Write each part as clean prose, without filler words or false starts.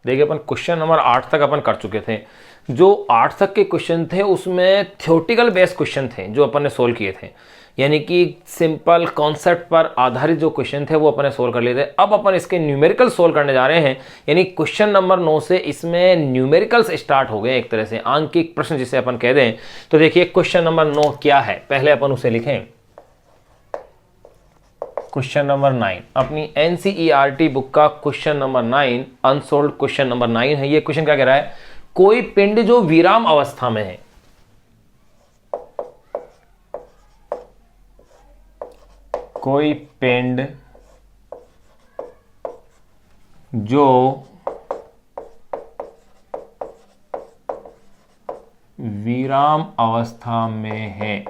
देखिए अपन question number 8 तक अपन कर चुके थे। जो 8 तक के क्वेश्चन थे उसमें थ्योरेटिकल बेस्ड क्वेश्चन थे जो अपन ने सोल्व किए थे, यानी कि सिंपल कॉन्सेप्ट पर आधारित जो क्वेश्चन थे वो अपन ने सोल्व कर लिए थे। अब अपन इसके न्यूमेरिकल सोल्व करने जा रहे हैं, यानी क्वेश्चन नंबर 9 से इसमें न्यूमेरिकल्स स्टार्ट हो गए, एक तरह से आंकिक प्रश्न जिसे अपन कह दें। तो देखिए क्वेश्चन नंबर 9 क्या है, पहले अपन उसे लिखें। क्वेश्चन नंबर 9 अपनी एनसीईआरटी बुक का question number 9 unsold question number 9 है। ये क्वेश्चन क्या कह रहा है, कोई पिंड जो विराम अवस्था में है, कोई पिंड जो विराम अवस्था में है,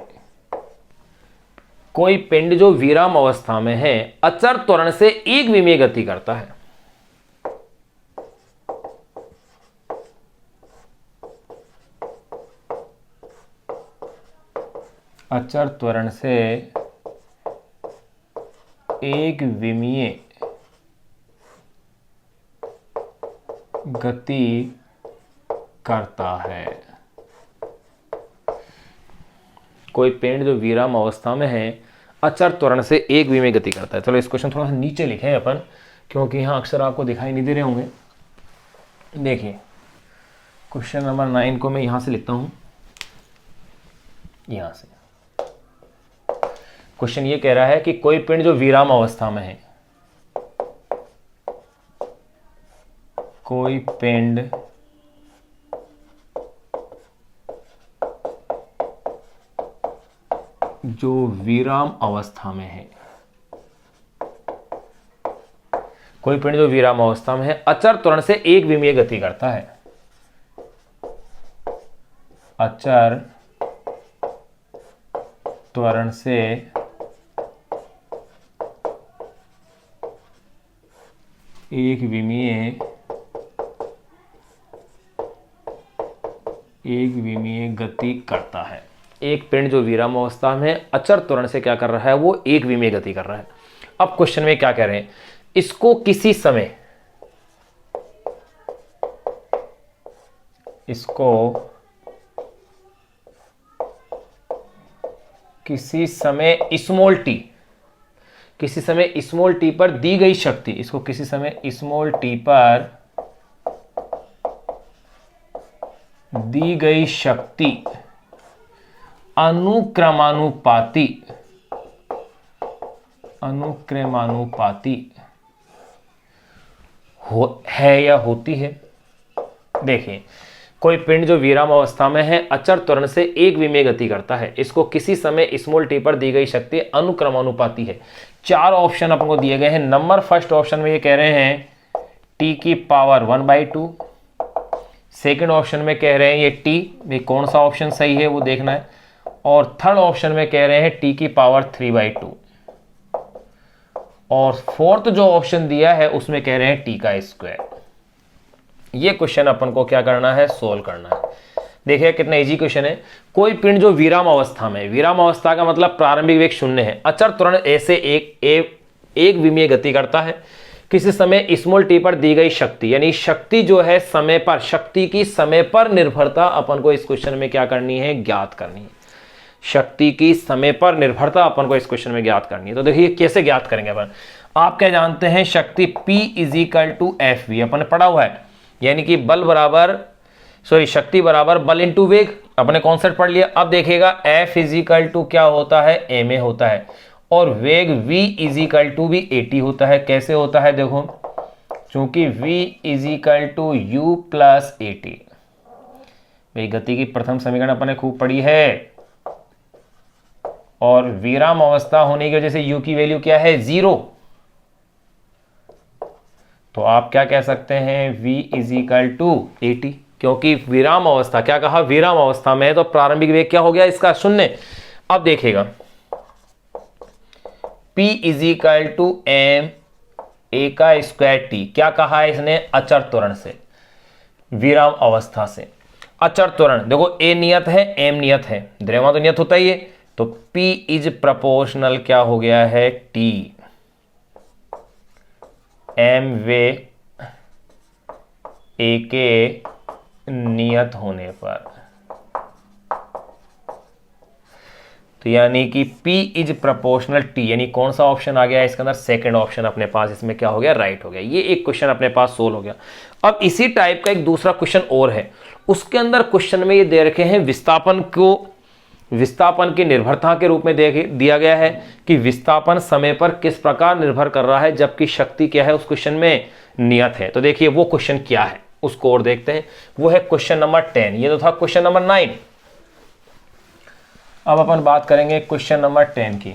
कोई पिंड जो विराम अवस्था में है अचर त्वरण से एक विमीय गति करता है। अचर त्वरण से एक विमीय गति करता है। कोई पिंड जो विराम अवस्था में है अचर त्वरण से एक विमीय गति करता है। चलो इस क्वेश्चन थोड़ा सा नीचे लिखें अपन, क्योंकि यहाँ अक्षर आपको दिखाई नहीं दे रहे होंगे। देखिए क्वेश्चन नंबर 9 को मैं यहाँ से लिखता हूँ, यहाँ से। क्वेश्चन ये कह रहा है कि कोई पिंड जो विराम अवस्था में है, कोई पिंड जो विराम अवस्था में है, कोई पिंड जो विराम अवस्था में है अचर त्वरण से एक विमीय गति करता है। अचर त्वरण से एक विमीय गति करता है। एक पिंड जो विराम अवस्था में अचर त्वरण से क्या कर रहा है, वो एक विमीय गति कर रहा है। अब क्वेश्चन में क्या कह रहे हैं, इसको किसी समय, इसको किसी समय स्मॉल टी, किसी समय स्मॉल टी पर दी गई शक्ति, इसको किसी समय स्मॉल टी पर दी गई शक्ति अनुक्रमानुपाती है या होती है। देखिए कोई पिंड जो विराम अवस्था में है अचर त्वरण से एक विमीय गति करता है, इसको किसी समय स्मॉल टी पर दी गई शक्ति अनुक्रमानुपाती है। 4 ऑप्शन अपन को दिए गए हैं। नंबर फर्स्ट ऑप्शन में ये कह रहे हैं टी की पावर 1/2। सेकंड ऑप्शन में कह रहे हैं ये टी, ये कौन सा ऑप्शन सही है वो देखना है। और थर्ड ऑप्शन में कह रहे हैं टी की पावर 3/2। और फोर्थ जो ऑप्शन दिया है उसमें कह रहे हैं टी का स्क्वायर। ये क्वेश्चन अपन को क्या करना है, सोल्व करना है। देखिए कितना इजी क्वेश्चन है। कोई पिंड जो विराम अवस्था में, विराम अवस्था का मतलब प्रारंभिक वेग 0 है, अचर त्वरण ऐसे एक विमीय गति करता है। किसी समय स्मॉल टी पर दी गई शक्ति, यानी शक्ति जो है समय पर, शक्ति की समय पर निर्भरता अपन को इस क्वेश्चन में क्या करनी है, ज्ञात करनी है। शक्ति की समय पर निर्भरता अपन को इस क्वेश्चन में ज्ञात करनी है। तो देखिए कैसे ज्ञात करेंगे अपन। आप क्या जानते हैं, शक्ति P = Fv अपन ने पढ़ा हुआ है, यानी कि बल बराबर, सॉरी शक्ति बराबर बल इंटू वेग, अपने कॉन्सेप्ट पढ़ लिया। अब देखिएगा F = क्या होता है, ma होता है, और वेग v = भी at होता है। कैसे होता है देखो, चूंकि v = u + at, भाई गति की प्रथम समीकरण अपन ने खूब पढ़ी है। और विराम अवस्था होने की वजह से u की वैल्यू क्या है, 0। तो आप क्या कह सकते हैं, v = at, क्योंकि विराम अवस्था, क्या कहा, विराम अवस्था में है तो प्रारंभिक वेग क्या हो गया इसका, 0। अब देखिएगा P = ma²t, क्या कहा है इसने, अचर त्वरण से, विराम अवस्था से। अचर त्वरण देखो a नियत है, m नियत है, द्रव्यमान तो नियत होता ही है, तो P = क्या हो गया है, t, m वेग ए के नियत होने पर। तो यानी कि P इज प्रोपोर्शनल T, यानी कौन सा ऑप्शन आ गया इसके अंदर, सेकंड ऑप्शन अपने पास इसमें क्या हो गया, राइट हो गया। ये एक क्वेश्चन अपने पास सोल्व हो गया। अब इसी टाइप का एक दूसरा क्वेश्चन और है, उसके अंदर क्वेश्चन में ये दे रखे हैं विस्थापन को, विस्थापन की निर्भरता के रूप में दिया गया है कि विस्थापन समय पर किस प्रकार निर्भर कर रहा है, जबकि शक्ति क्या है उस क्वेश्चन में नियत है। तो देखिए वो क्वेश्चन क्या है उसको और देखते हैं। वो है क्वेश्चन नंबर 10। ये तो था क्वेश्चन नंबर 9। अब अपन बात करेंगे क्वेश्चन नंबर 10 की।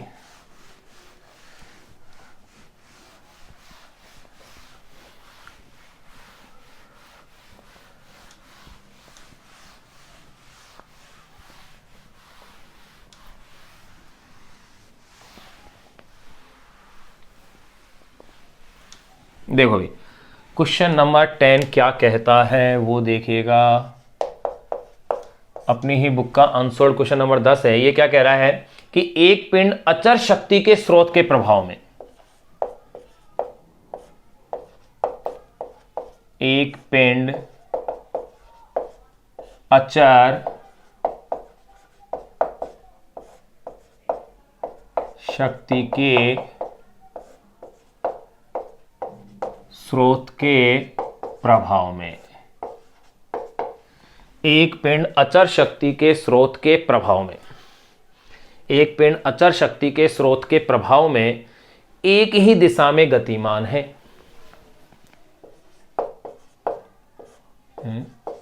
देखो भाई क्वेश्चन नंबर 10 क्या कहता है वो देखिएगा, अपनी ही बुक का अनसोल्ड क्वेश्चन नंबर 10 है। ये क्या कह रहा है कि एक पिंड अचर शक्ति के स्रोत के प्रभाव में, एक पिंड अचर शक्ति के स्रोत के प्रभाव में, एक पिंड अचर शक्ति के स्रोत के प्रभाव में, एक पिंड अचर शक्ति के स्रोत के प्रभाव में एक ही दिशा में गतिमान है,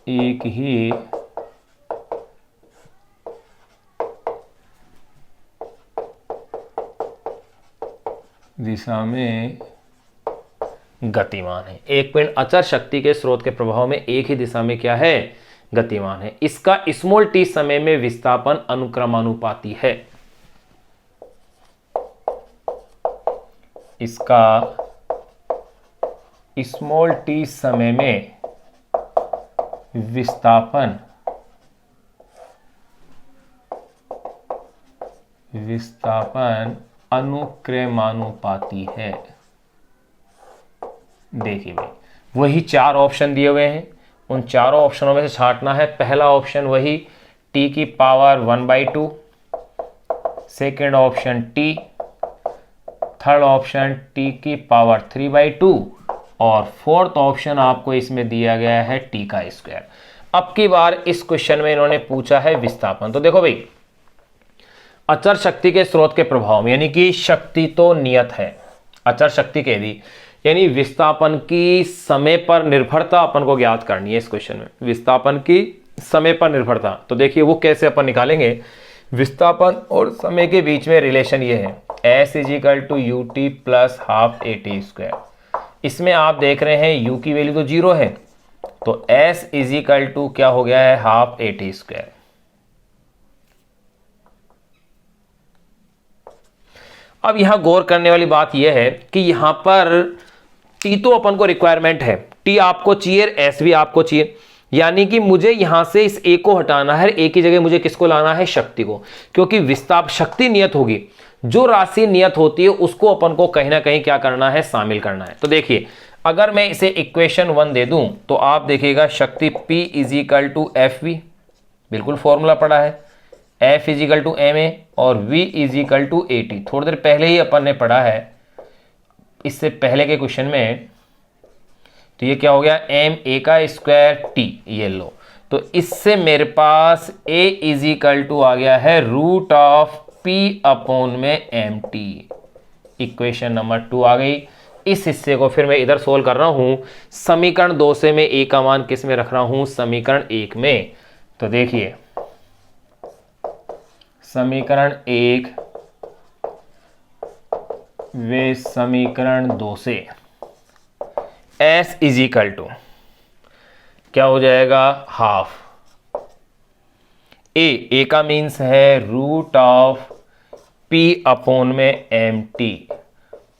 एक ही दिशा में गतिमान है। एक पिंड अचर शक्ति के स्रोत के प्रभाव में एक ही दिशा में क्या है, गतिमान है। इसका स्मॉल टी समय में विस्थापन अनुक्रमानुपाती है। इसका स्मॉल टी समय में विस्थापन अनुक्रमानुपाती है। देखिए भाई वही 4 ऑप्शन दिए हुए हैं, उन चारों ऑप्शनों में से छांटना है। पहला ऑप्शन वही t की power 1/2, second option t, third option t की पावर 3/2 और फोर्थ ऑप्शन आपको इसमें दिया गया है t का स्क्वायर। अब की बार इस क्वेश्चन में इन्होंने पूछा है विस्थापन। तो देखो भाई अचर शक्ति के स्रोत के प्रभाव में, यानी कि शक्ति तो नियत है, अचर शक्ति कह दी, यानी विस्थापन की समय पर निर्भरता अपन को ज्ञात करनी है इस क्वेश्चन में, विस्थापन की समय पर निर्भरता। तो देखिए वो कैसे अपन निकालेंगे, विस्थापन और समय के बीच में रिलेशन ये है S = ut + ½ at²। इसमें आप देख रहे हैं u की वैल्यू तो 0 है, तो S = क्या हो गया है, ½ at²। अब यहां गौर करने वाली बात यह है कि यहां पर T तो अपन को रिक्वायरमेंट है, T आपको चाहिए, S भी आपको चाहिए, यानी कि मुझे यहां से इस A को हटाना है, A की जगह मुझे किसको लाना है, शक्ति को, क्योंकि विस्थापन शक्ति नियत होगी, जो राशि नियत होती है उसको अपन को कहीं ना कहीं क्या करना है, शामिल करना है। तो देखिए अगर मैं इसे इक्वेशन 1 दे दूं तो आप देखिएगा शक्ति P = FV, बिल्कुल फॉर्मूला पड़ा है, F = ma और V = at। थोड़ी देर पहले ही अपन ने पढ़ा है इससे पहले के क्वेश्चन में, तो ये क्या हो गया, ma²t, ये लो। तो इससे मेरे पास A = आ गया है √P/mt। इक्वेशन नंबर 2 आ गई। इस हिस्से को फिर मैं इधर सोल्व कर रहा हूं, समीकरण 2 से मैं A का मान किस में रख रहा हूं, समीकरण 1 में। तो देखिए समीकरण 1 वे समीकरण 2 से S = क्या हो जाएगा, ½ A का मीन्स है √P/mt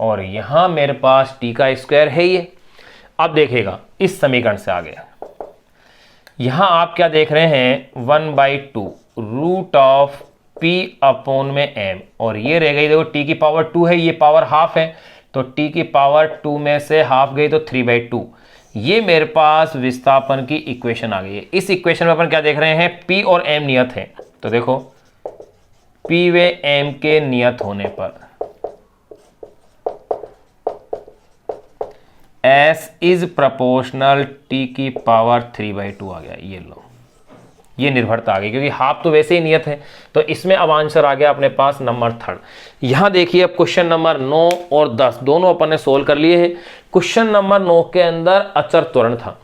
और यहां मेरे पास t का स्क्वायर है ये। अब देखिएगा इस समीकरण से आगे यहां आप क्या देख रहे हैं, 1/2 √P/m और ये रह गई, देखो t की पावर 2 है, ये पावर ½ है, तो t की पावर 2 में से ½ गई तो 3/2, ये मेरे पास विस्थापन की इक्वेशन आ गई है। इस इक्वेशन में अपन क्या देख रहे हैं, P और M नियत है। तो देखो P व M के नियत होने पर S इज प्रोपोर्शनल T की पावर 3/2 आ गया। ये लो, ये निर्भरता आ गई, क्योंकि हाफ तो वैसे ही नियत है। तो इसमें अब आंसर आ गया अपने पास नंबर 3। यहां देखिए, अब क्वेश्चन नंबर 9 और 10 दोनों अपन ने सोल्व कर लिए हैं। क्वेश्चन नंबर 9 के अंदर अचर त्वरण था,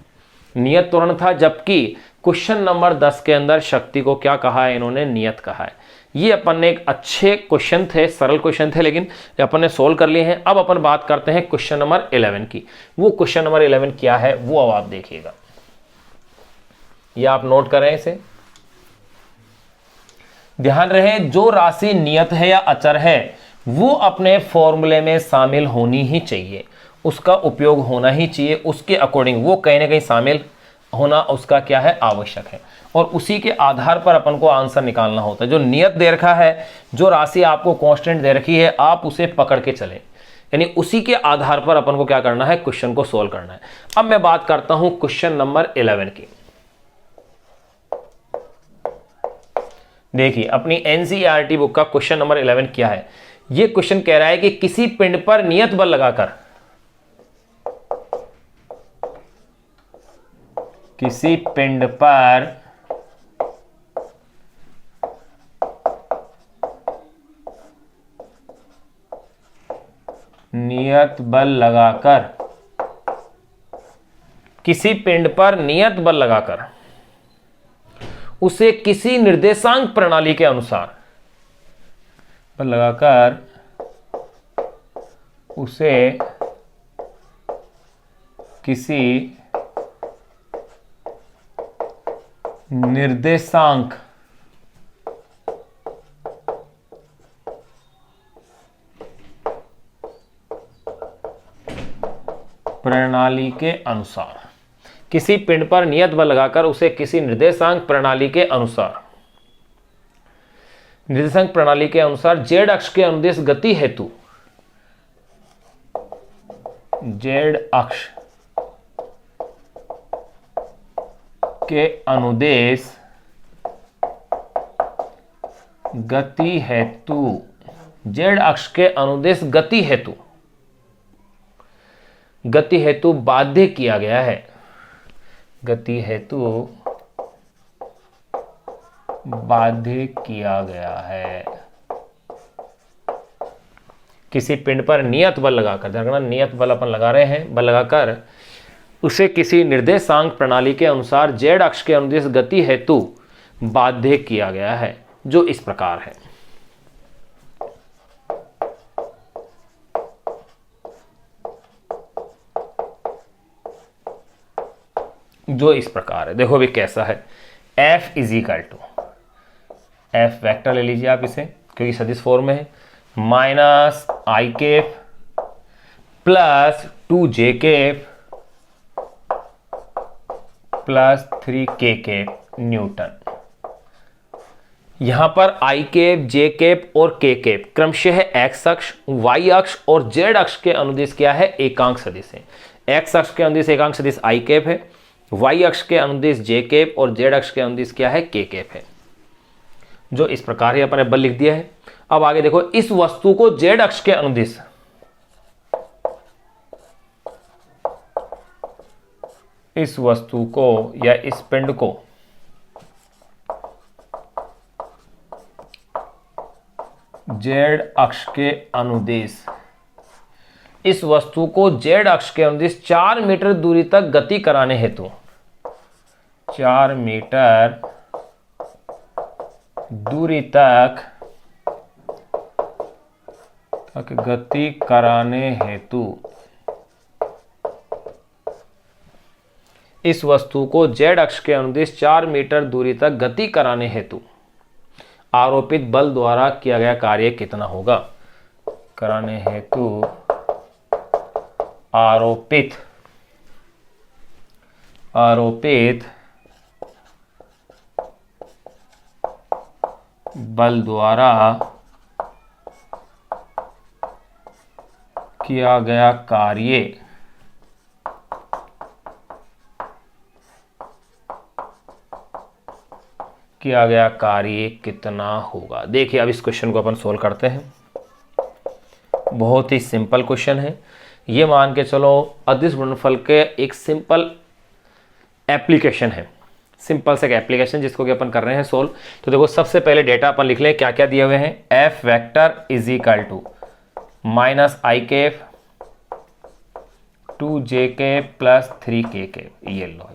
नियत त्वरण था, जबकि क्वेश्चन नंबर 10 के अंदर शक्ति को क्या कहा है, इन्होंने नियत कहा है। ये अपन ने एक अच्छे क्वेश्चन थे, सरल क्वेश्चन थे, लेकिन अपन ने सोल्व कर लिए हैं। अब अपन बात करते हैं क्वेश्चन नंबर 11 की। वो क्वेश्चन नंबर 11 क्या है वो अब आप देखिएगा, या आप नोट करें इसे, ध्यान रहे। जो राशि नियत है या अचर है वो अपने फॉर्मूले में शामिल होनी ही चाहिए, उसका उपयोग होना ही चाहिए, उसके अकॉर्डिंग वो कहीं ना कहीं शामिल होना उसका क्या है, आवश्यक है। और उसी के आधार पर अपन को आंसर निकालना होता है। जो नियत दे रखा है, जो राशि आपको कांस्टेंट दे रखी है, आप उसे पकड़ के चलें, यानी उसी के आधार पर अपन को क्या करना है, क्वेश्चन को सोल्व करना है। अब मैं बात करता हूं क्वेश्चन नंबर 11 की। देखिए, अपनी एनसीईआरटी बुक का क्वेश्चन नंबर 11 क्या है। यह क्वेश्चन कह रहा है कि किसी पिंड पर नियत बल लगाकर, किसी पिंड पर नियत बल लगाकर, किसी पिंड पर नियत बल लगाकर उसे किसी निर्देशांक प्रणाली के अनुसार बल लगाकर उसे किसी निर्देशांक प्रणाली के अनुसार, किसी पिंड पर नियत बल लगाकर उसे किसी निर्देशांक प्रणाली के अनुसार, निर्देशांक प्रणाली के अनुसार जेड अक्ष के अनुदेश गति हेतु, जेड अक्ष के अनुदेश गति हेतु, जेड अक्ष के अनुदेश गति हेतु, गति हेतु बाध्य किया गया है, गति हेतु बाध्य किया गया है। किसी पिंड पर नियत बल लगाकर, ध्यान रखना नियत बल अपन लगा रहे हैं, बल लगाकर उसे किसी निर्देशांक प्रणाली के अनुसार जेड अक्ष के अनुदेश गति हेतु बाध्य किया गया है, जो इस प्रकार है। जो इस प्रकार है, देखो भी कैसा है। F is equal to, F vector ले लीजिए आप इसे, क्योंकि सदिश फॉर्म में है, minus I cap plus 2j cap plus 3k cap newton. यहां पर आई केप, जे केप और के केप क्रमशः एक्स अक्ष, वाई अक्ष और जेड अक्ष के अनुदिश क्या है, एकांक सदिश है। एक्स अक्ष के अनुदिश एकांक सदिश आई केप है, वाई अक्ष के अनुदिश जे केप और जेड अक्ष के अनुदिश क्या है, के केप है। जो इस प्रकार ही अपने बल लिख दिया है। अब आगे देखो, इस वस्तु को जेड अक्ष के अनुदिश, इस वस्तु को या इस पिंड को जेड अक्ष के अनुदिश, इस वस्तु को जेड अक्ष के अनुदिश 4 मीटर दूरी तक गति कराने हेतु, 4 मीटर दूरी तक गति कराने हेतु, इस वस्तु को जेड अक्ष के अनुदिश 4 मीटर दूरी तक गति कराने हेतु आरोपित बल द्वारा किया गया कार्य कितना होगा। कराने हेतु आरोपित बल द्वारा किया गया कार्य किया गया कार्य कितना होगा। देखिए अब इस क्वेश्चन को अपन सोल्व करते हैं। बहुत ही सिंपल क्वेश्चन है ये, मान के चलो अदिश गुणनफल के एक सिंपल एप्लीकेशन है, सिंपल से एक एप्लीकेशन जिसको कि अपन कर रहे हैं सोल्व। तो देखो सबसे पहले डेटा अपन लिख लें, क्या क्या दिए हुए हैं। F vector is equal to minus I cap 2j cap plus 3k cap, ये लो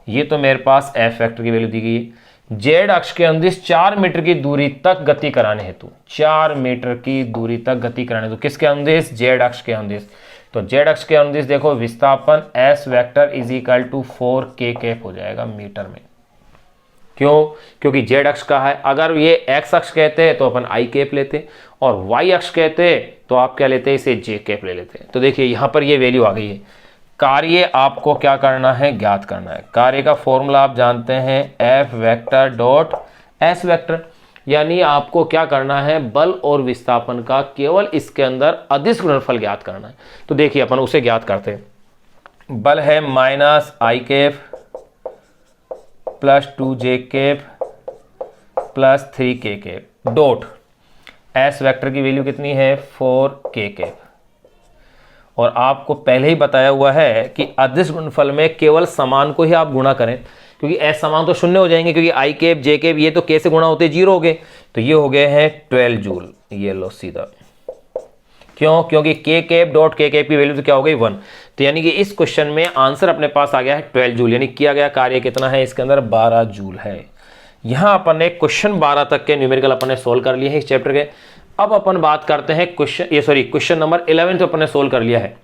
ये तो मेरे पास एफ वेक्टर की वैल्यू दी गई है। जेड अक्ष के अंदिश 4 मीटर की दूरी तक गति कराने हेतु, 4 मीटर की दूरी तक गति कराने हेतु किसके अंदिश, जेड अक्ष के अंदिश। तो जेड अक्ष के अंदिश देखो विस्थापन S vector is equal to 4k केफ हो जाएगा मीटर में। क्यों, क्योंकि जेड अक्ष का है। अगर ये एक्स अक्ष कहते हैं तो अपन आई केप लेते, और वाई अक्ष कहते तो आप क्या लेते, इसे जे केप ले लेते। तो देखिए यहां पर ये वैल्यू आ गई है। कार्य आपको क्या करना है, ज्ञात करना है। कार्य का फॉर्मूला आप जानते हैं, F vector dot S vector, यानी आपको क्या करना है, बल और विस्थापन का केवल इसके अंदर अदिश गुणनफल ज्ञात करना है। तो देखिए अपन उसे ज्ञात करते हैं। बल है minus I cap plus 2j cap plus 3k cap dot S vector की वैल्यू कितनी है, 4k केफ। और आपको पहले ही बताया हुआ है कि अदिश गुणनफल में केवल समान को ही आप गुणा करें, क्योंकि एस समान तो शून्य हो जाएंगे, क्योंकि आई केप जे केप ये तो कैसे गुणा होते, 0 हो गए। तो ये हो गए हैं 12 जूल, ये लो सीधा। क्यों, क्योंकि के केप डॉट के केप की वैल्यू तो क्या हो गई 1। तो यानी कि इस क्वेश्चन में आंसर अपने पास आ गया है 12 जूल, यानी किया गया कार्य कितना है इसके अंदर, 12 जूल है। यहां अपन ने क्वेश्चन 12 तक के न्यूमेरिकल अपन ने सोल्व कर लिए हैं इस चैप्टर के। अब अपन बात करते हैं क्वेश्चन नंबर 11 तो अपन ने सोल्व कर लिया है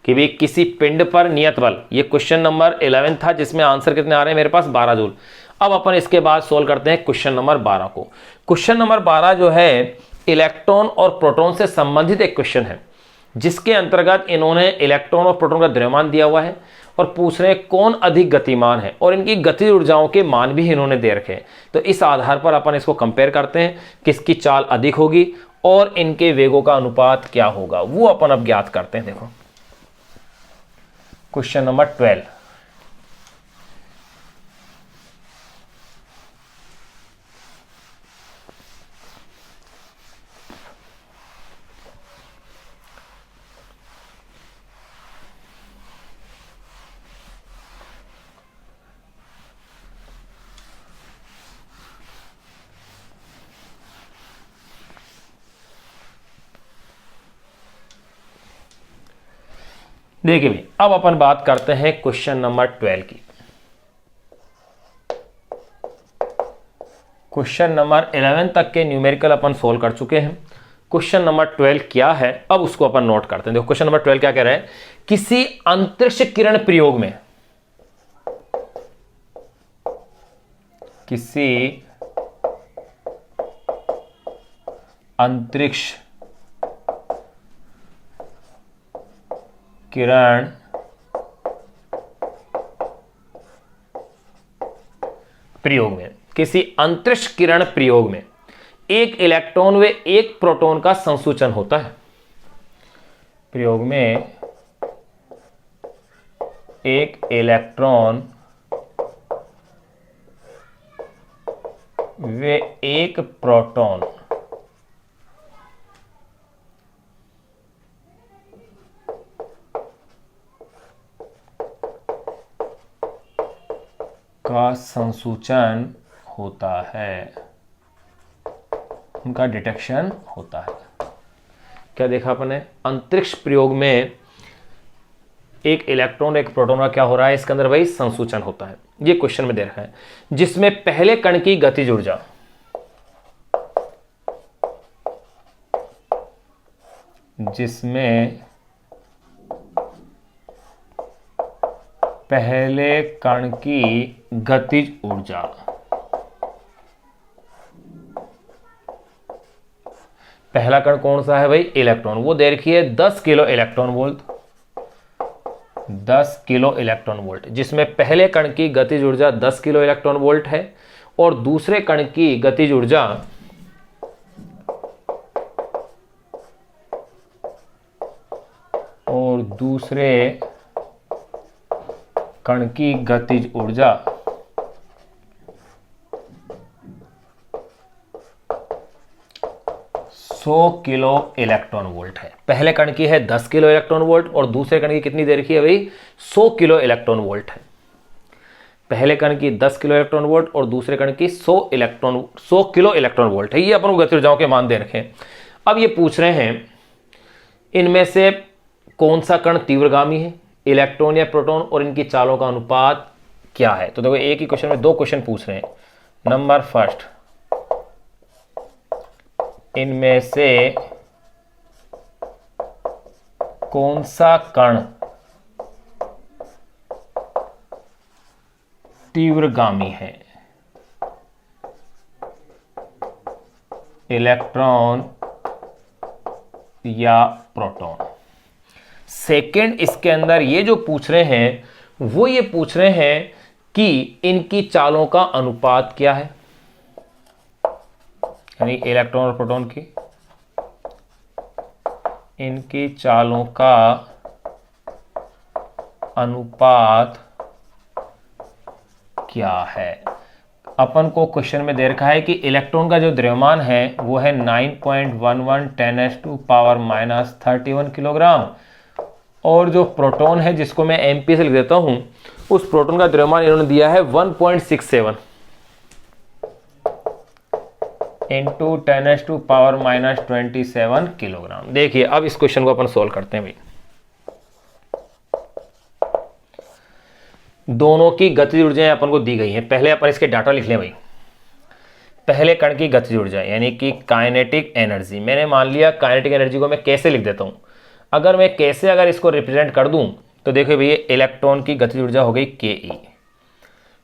कि भाई किसी पिंड पर नियत बल, ये क्वेश्चन नंबर 11 था जिसमें आंसर कितने आ रहे हैं मेरे पास, 12 जूल। अब अपन इसके बाद सोल्व करते हैं क्वेश्चन नंबर 12 को। क्वेश्चन नंबर 12 जो है इलेक्ट्रॉन और प्रोटॉन से संबंधित एक क्वेश्चन है, जिसके अंतर्गत इन्होंने इलेक्ट्रॉन और प्रोटॉन का द्रव्यमान दिया हुआ है और पूछ रहे हैं कौन अधिक गतिमान है, और इनकी गतिज ऊर्जाओं के मान भी इन्होंने दे रखे हैं। तो इस आधार पर अपन इसको कंपेयर करते हैं, किसकी चाल अधिक होगी और इनके वेगों का अनुपात क्या होगा, वो अपन अब ज्ञात करते हैं। देखो क्वेश्चन नंबर 12, देखिए भाई अब अपन बात करते हैं क्वेश्चन नंबर 12 की। क्वेश्चन नंबर 11 तक के न्यूमेरिकल अपन सोल्व कर चुके हैं। क्वेश्चन नंबर 12 क्या है अब उसको अपन नोट करते हैं। देखो क्वेश्चन नंबर 12 क्या कह रहा है, किसी अंतरिक्ष किरण प्रयोग में, किसी अंतरिक्ष किरण प्रयोग में, किसी अंतरिक्ष किरण प्रयोग में एक इलेक्ट्रॉन व एक प्रोटॉन का संसूचन होता है। प्रयोग में एक इलेक्ट्रॉन व एक प्रोटॉन का संसूचन होता है, उनका डिटेक्शन होता है। क्या देखा अपने, अंतरिक्ष प्रयोग में एक इलेक्ट्रॉन एक प्रोटॉन का क्या हो रहा है, इसके अंदर भाई संसूचन होता है। ये क्वेश्चन में दे रखा है, जिसमें पहले कण की गतिज ऊर्जा, जिसमें पहले कण की गतिज ऊर्जा, पहला कण कौन सा है भाई, इलेक्ट्रॉन, वो दे रखी है 10 kilo electron volt, 10 kilo electron volt, जिसमें पहले कण की गतिज ऊर्जा 10 किलो इलेक्ट्रॉन वोल्ट है और दूसरे कण की गतिज ऊर्जा कण की गतिज ऊर्जा 100 किलो इलेक्ट्रॉन वोल्ट है। पहले कण की है 10 किलो इलेक्ट्रॉन वोल्ट और दूसरे कण की कितनी दे रखी है भाई, 100 किलो इलेक्ट्रॉन वोल्ट है। पहले कण की 10 किलो इलेक्ट्रॉन वोल्ट और दूसरे कण की 100 किलो इलेक्ट्रॉन वोल्ट है। ये अपन को गतिज ऊर्जाओं के मान दे रखे हैं। अब ये पूछ रहे हैं इनमें से कौन सा कण तीव्रगामी है, इलेक्ट्रॉन या प्रोटॉन, और इनकी चालों का अनुपात क्या है। तो देखो एक ही क्वेश्चन में दो क्वेश्चन पूछ रहे हैं। नंबर फर्स्ट, इनमें से कौन सा कण तीव्रगामी है, इलेक्ट्रॉन या प्रोटॉन। सेकंड, इसके अंदर ये जो पूछ रहे हैं वो ये पूछ रहे हैं कि इनकी चालों का अनुपात क्या है, यानी इलेक्ट्रॉन और प्रोटॉन की इनकी चालों का अनुपात क्या है। अपन को क्वेश्चन में दे रखा है कि इलेक्ट्रॉन का जो द्रव्यमान है वो है 9.11 10⁻⁻31 किलोग्राम, और जो प्रोटॉन है जिसको मैं एमपी से लिख देता हूं, उस प्रोटॉन का द्रव्यमान इन्होंने दिया है 1.67 इंटू 10⁻⁻27 किलोग्राम। देखिए अब इस क्वेश्चन को अपन सोल्व करते हैं भाई। दोनों की गतिज ऊर्जाएं अपन को दी गई हैं। पहले अपन इसके डाटा लिख लें भाई। पहले कण की गतिज ऊर्जा यानी कि काइनेटिक एनर्जी, मैंने मान लिया काइनेटिक एनर्जी को मैं कैसे लिख देता हूं। अगर मैं कैसे अगर इसको रिप्रेजेंट कर दूं तो देखो भैया, इलेक्ट्रॉन की गतिज ऊर्जा हो गई के।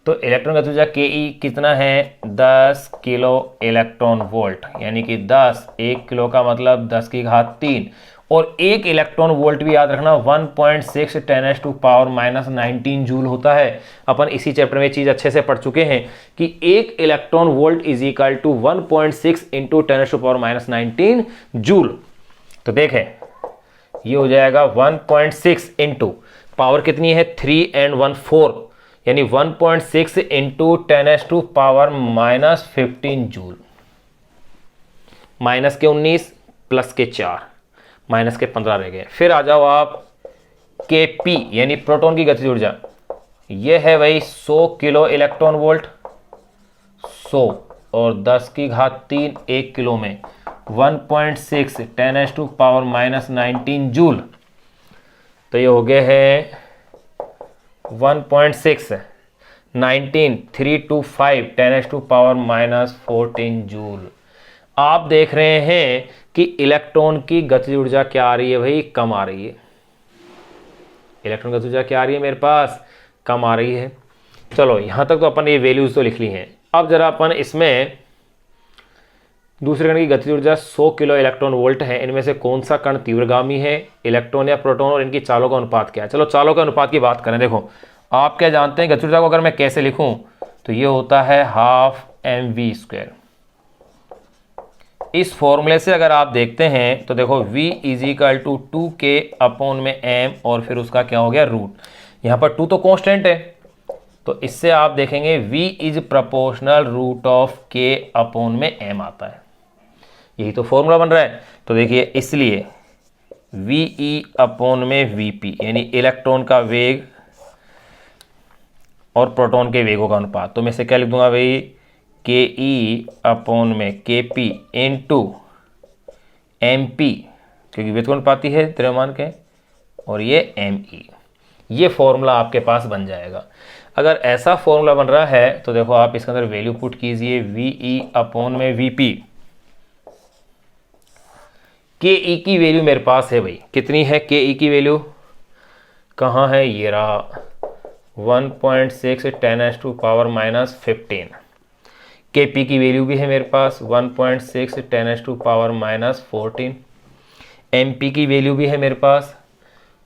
तो इलेक्ट्रॉन गतिज ऊर्जा के कितना है, 10 किलो इलेक्ट्रॉन वोल्ट, यानी कि 10, 1 किलो का मतलब 10⁻³ और 1 इलेक्ट्रॉन वोल्ट भी याद रखना 1.6 10⁻⁻19 जूल होता है। अपन इसी चैप्टर में चीज अच्छे से पढ़ चुके हैं कि 1 electron volt is equal to 1.6 into 10⁻⁻19 joule. तो देखें ये हो जाएगा 1.6 इंटू पावर कितनी है 3 and 1/4, यानी 1.6 इंटू 10⁻⁻15 जूल। माइनस के 19 प्लस के 4 माइनस के 15 रह गए। फिर आ जाओ आप के पी यानी प्रोटॉन की गतिज ऊर्जा, ये है भाई 100 किलो इलेक्ट्रॉन वोल्ट, 100 और 10⁻³ 1 किलो में 1.6 10⁻⁻19 जूल। तो ये हो गए हैं 1.6 19 325 10⁻⁻14 जूल। आप देख रहे हैं कि इलेक्ट्रॉन की गतिज ऊर्जा क्या आ रही है भाई, कम आ रही है। इलेक्ट्रॉन गतिज ऊर्जा क्या आ रही है मेरे पास, कम आ रही है। चलो यहां तक तो अपन ये वैल्यूज तो लिख ली हैं। अब जरा अपन इसमें दूसरे कण की गतिज ऊर्जा 100 किलो इलेक्ट्रॉन वोल्ट है, इनमें से कौन सा कण तीव्रगामी है, इलेक्ट्रॉन या प्रोटॉन, और इनकी चालों का अनुपात क्या है। चलो चालों के अनुपात की बात करें। देखो आप क्या जानते हैं, गतिज ऊर्जा को अगर मैं कैसे लिखूं तो ये होता है 12mv²। इस फॉर्मूले से अगर आप देखते हैं तो देखो v is equal to 2k/m और फिर उसका क्या हो गया रूट। यहां पर 2 तो कांस्टेंट है, तो इससे आप देखेंगे v is proportional root of k/m आता है। यही तो फॉर्मूला बन रहा है। तो देखिए इसलिए ve/vp यानी इलेक्ट्रॉन का वेग और प्रोटॉन के वेगों का अनुपात। तो मैं इसे क्या लिख दूंगा भाई, ke/kp इंटू mp, क्योंकि वेग अनुपाती है द्रव्यमान के, और ये me। ये फॉर्मूला आपके पास बन जाएगा। अगर ऐसा फॉर्मूला बन रहा है तो देखो आप इसके अंदर वैल्यू पुट कीजिए, ve/vp। के की वैल्यू मेरे पास है भाई, कितनी है के की वैल्यू, कहाँ है, ये रहा 1.6 10⁻⁻15। के पी की वैल्यू भी है मेरे पास 1.6 10⁻⁻14। एम पी की वैल्यू भी है मेरे पास,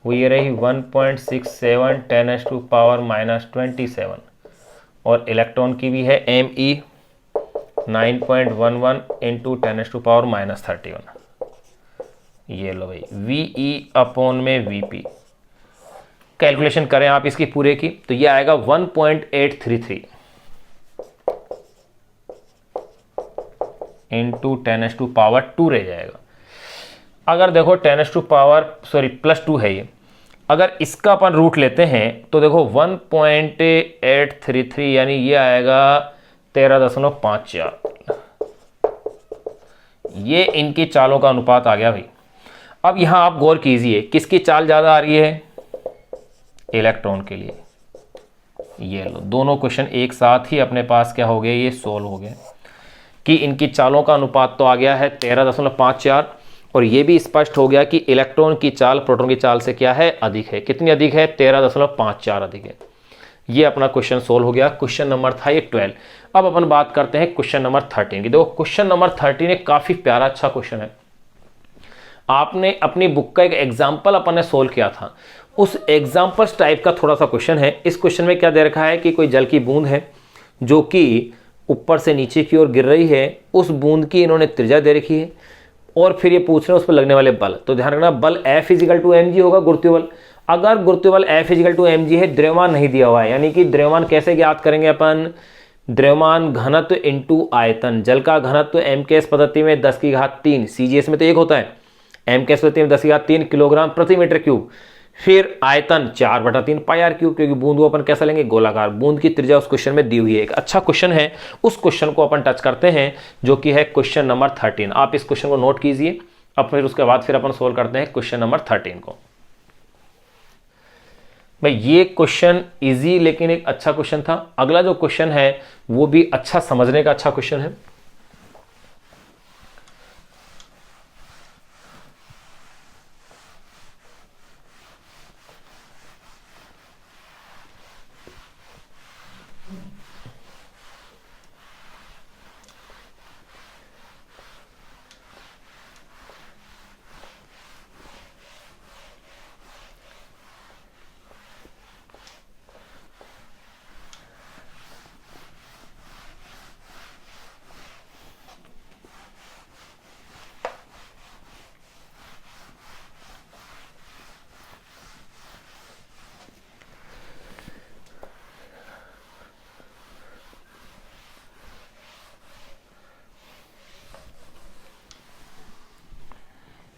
वो ये रही 1.67 10⁻⁻27, और इलेक्ट्रॉन की भी है एम ई 9.11 इंटू 10⁻⁻31। ये लो भाई ve/vp। कैलकुलेशन करें आप इसकी पूरे की तो ये आएगा 1.833 इंटू 10⁻² रह जाएगा। अगर देखो 10⁻² है ये, अगर इसका अपन रूट लेते हैं तो देखो 1.833 यानी ये आएगा 13.54। ये इनकी चालों का अनुपात आ गया भाई। अब यहां आप गौर कीजिए किसकी चाल ज्यादा आ रही है, इलेक्ट्रॉन के लिए। ये लो, दोनों क्वेश्चन एक साथ ही अपने पास क्या हो गए, ये सोल्व हो गए कि इनकी चालों का अनुपात तो आ गया है 13.54, और ये भी स्पष्ट हो गया कि इलेक्ट्रॉन की चाल प्रोटॉन की चाल से क्या है, अधिक है। कितनी अधिक है, 13.54 अधिक है। ये अपना क्वेश्चन सोल्व हो गया। क्वेश्चन नंबर था ये 12। अब अपन बात करते हैं क्वेश्चन नंबर 13 की। देखो क्वेश्चन नंबर 13 एक काफी प्यारा अच्छा क्वेश्चन है। आपने अपनी बुक का एक एग्जाम्पल अपन ने सोल्व किया था, उस एग्जाम्पल्स टाइप का थोड़ा सा क्वेश्चन है। इस क्वेश्चन में क्या दे रखा है कि कोई जल की बूंद है जो कि ऊपर से नीचे की ओर गिर रही है, उस बूंद की इन्होंने त्रिज्या दे रखी है, और फिर ये पूछ रहे हैं उस पर लगने वाले बल। तो ध्यान रखना बल F = mg होगा, गुरुत्वीय बल। अगर गुरुत्वीय बल F = mg है, द्रव्यमान नहीं दिया हुआ है, यानी कि द्रव्यमान कैसे ज्ञात करेंगे अपन, द्रव्यमान घनत्व इंटू आयतन। जल का घनत्व MKS पद्धति में 10⁻3, CGS में तो 1 होता है, MKS पद्धति में 10⁻3 किलोग्राम प्रति मीटर क्यूब। फिर आयतन 4/3 πr क्यूब, क्योंकि बूंद को अपन कैसा लेंगे, गोलाकार। बूंद की त्रिज्या उस क्वेश्चन में दी हुई है। एक अच्छा क्वेश्चन है, उस क्वेश्चन को अपन टच करते हैं जो कि है क्वेश्चन नंबर 13। आप इस क्वेश्चन को नोट कीजिए। अब फिर उसके बाद फिर अपन सोल्व करते हैं क्वेश्चन नंबर 13 को। भाई ये क्वेश्चन इजी लेकिन एक अच्छा क्वेश्चन था। अगला जो क्वेश्चन है वो भी अच्छा समझने का अच्छा क्वेश्चन है।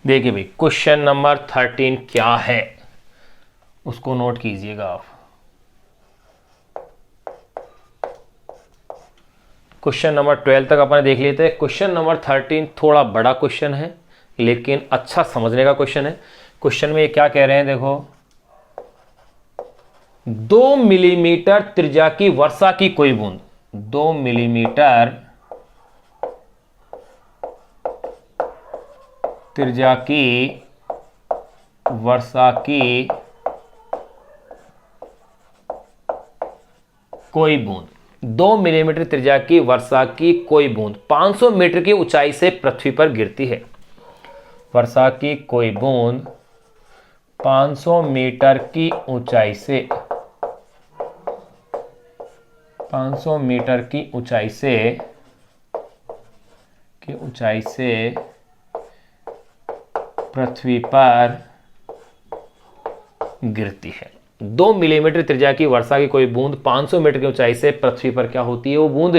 देखिए भाई क्वेश्चन नंबर 13 क्या है उसको नोट कीजिएगा आप। क्वेश्चन नंबर 12 तक अपन देख लेते हैं। क्वेश्चन नंबर 13 थोड़ा बड़ा क्वेश्चन है लेकिन अच्छा समझने का क्वेश्चन है। क्वेश्चन में ये क्या कह रहे हैं, देखो 2 मिलीमीटर त्रिज्या की वर्षा की कोई बूंद, 2 मिलीमीटर त्रिज्या की वर्षा की कोई बूंद, 2 मिलीमीटर त्रिज्या की वर्षा की कोई बूंद 500 मीटर की ऊंचाई से पृथ्वी पर गिरती है। वर्षा की कोई बूंद 500 मीटर की ऊंचाई से, 500 मीटर की ऊंचाई से पृथ्वी पर गिरती है। 2 मिलीमीटर त्रिज्या की वर्षा की कोई बूंद 500 मीटर की ऊंचाई से पृथ्वी पर क्या होती है, वो बूंद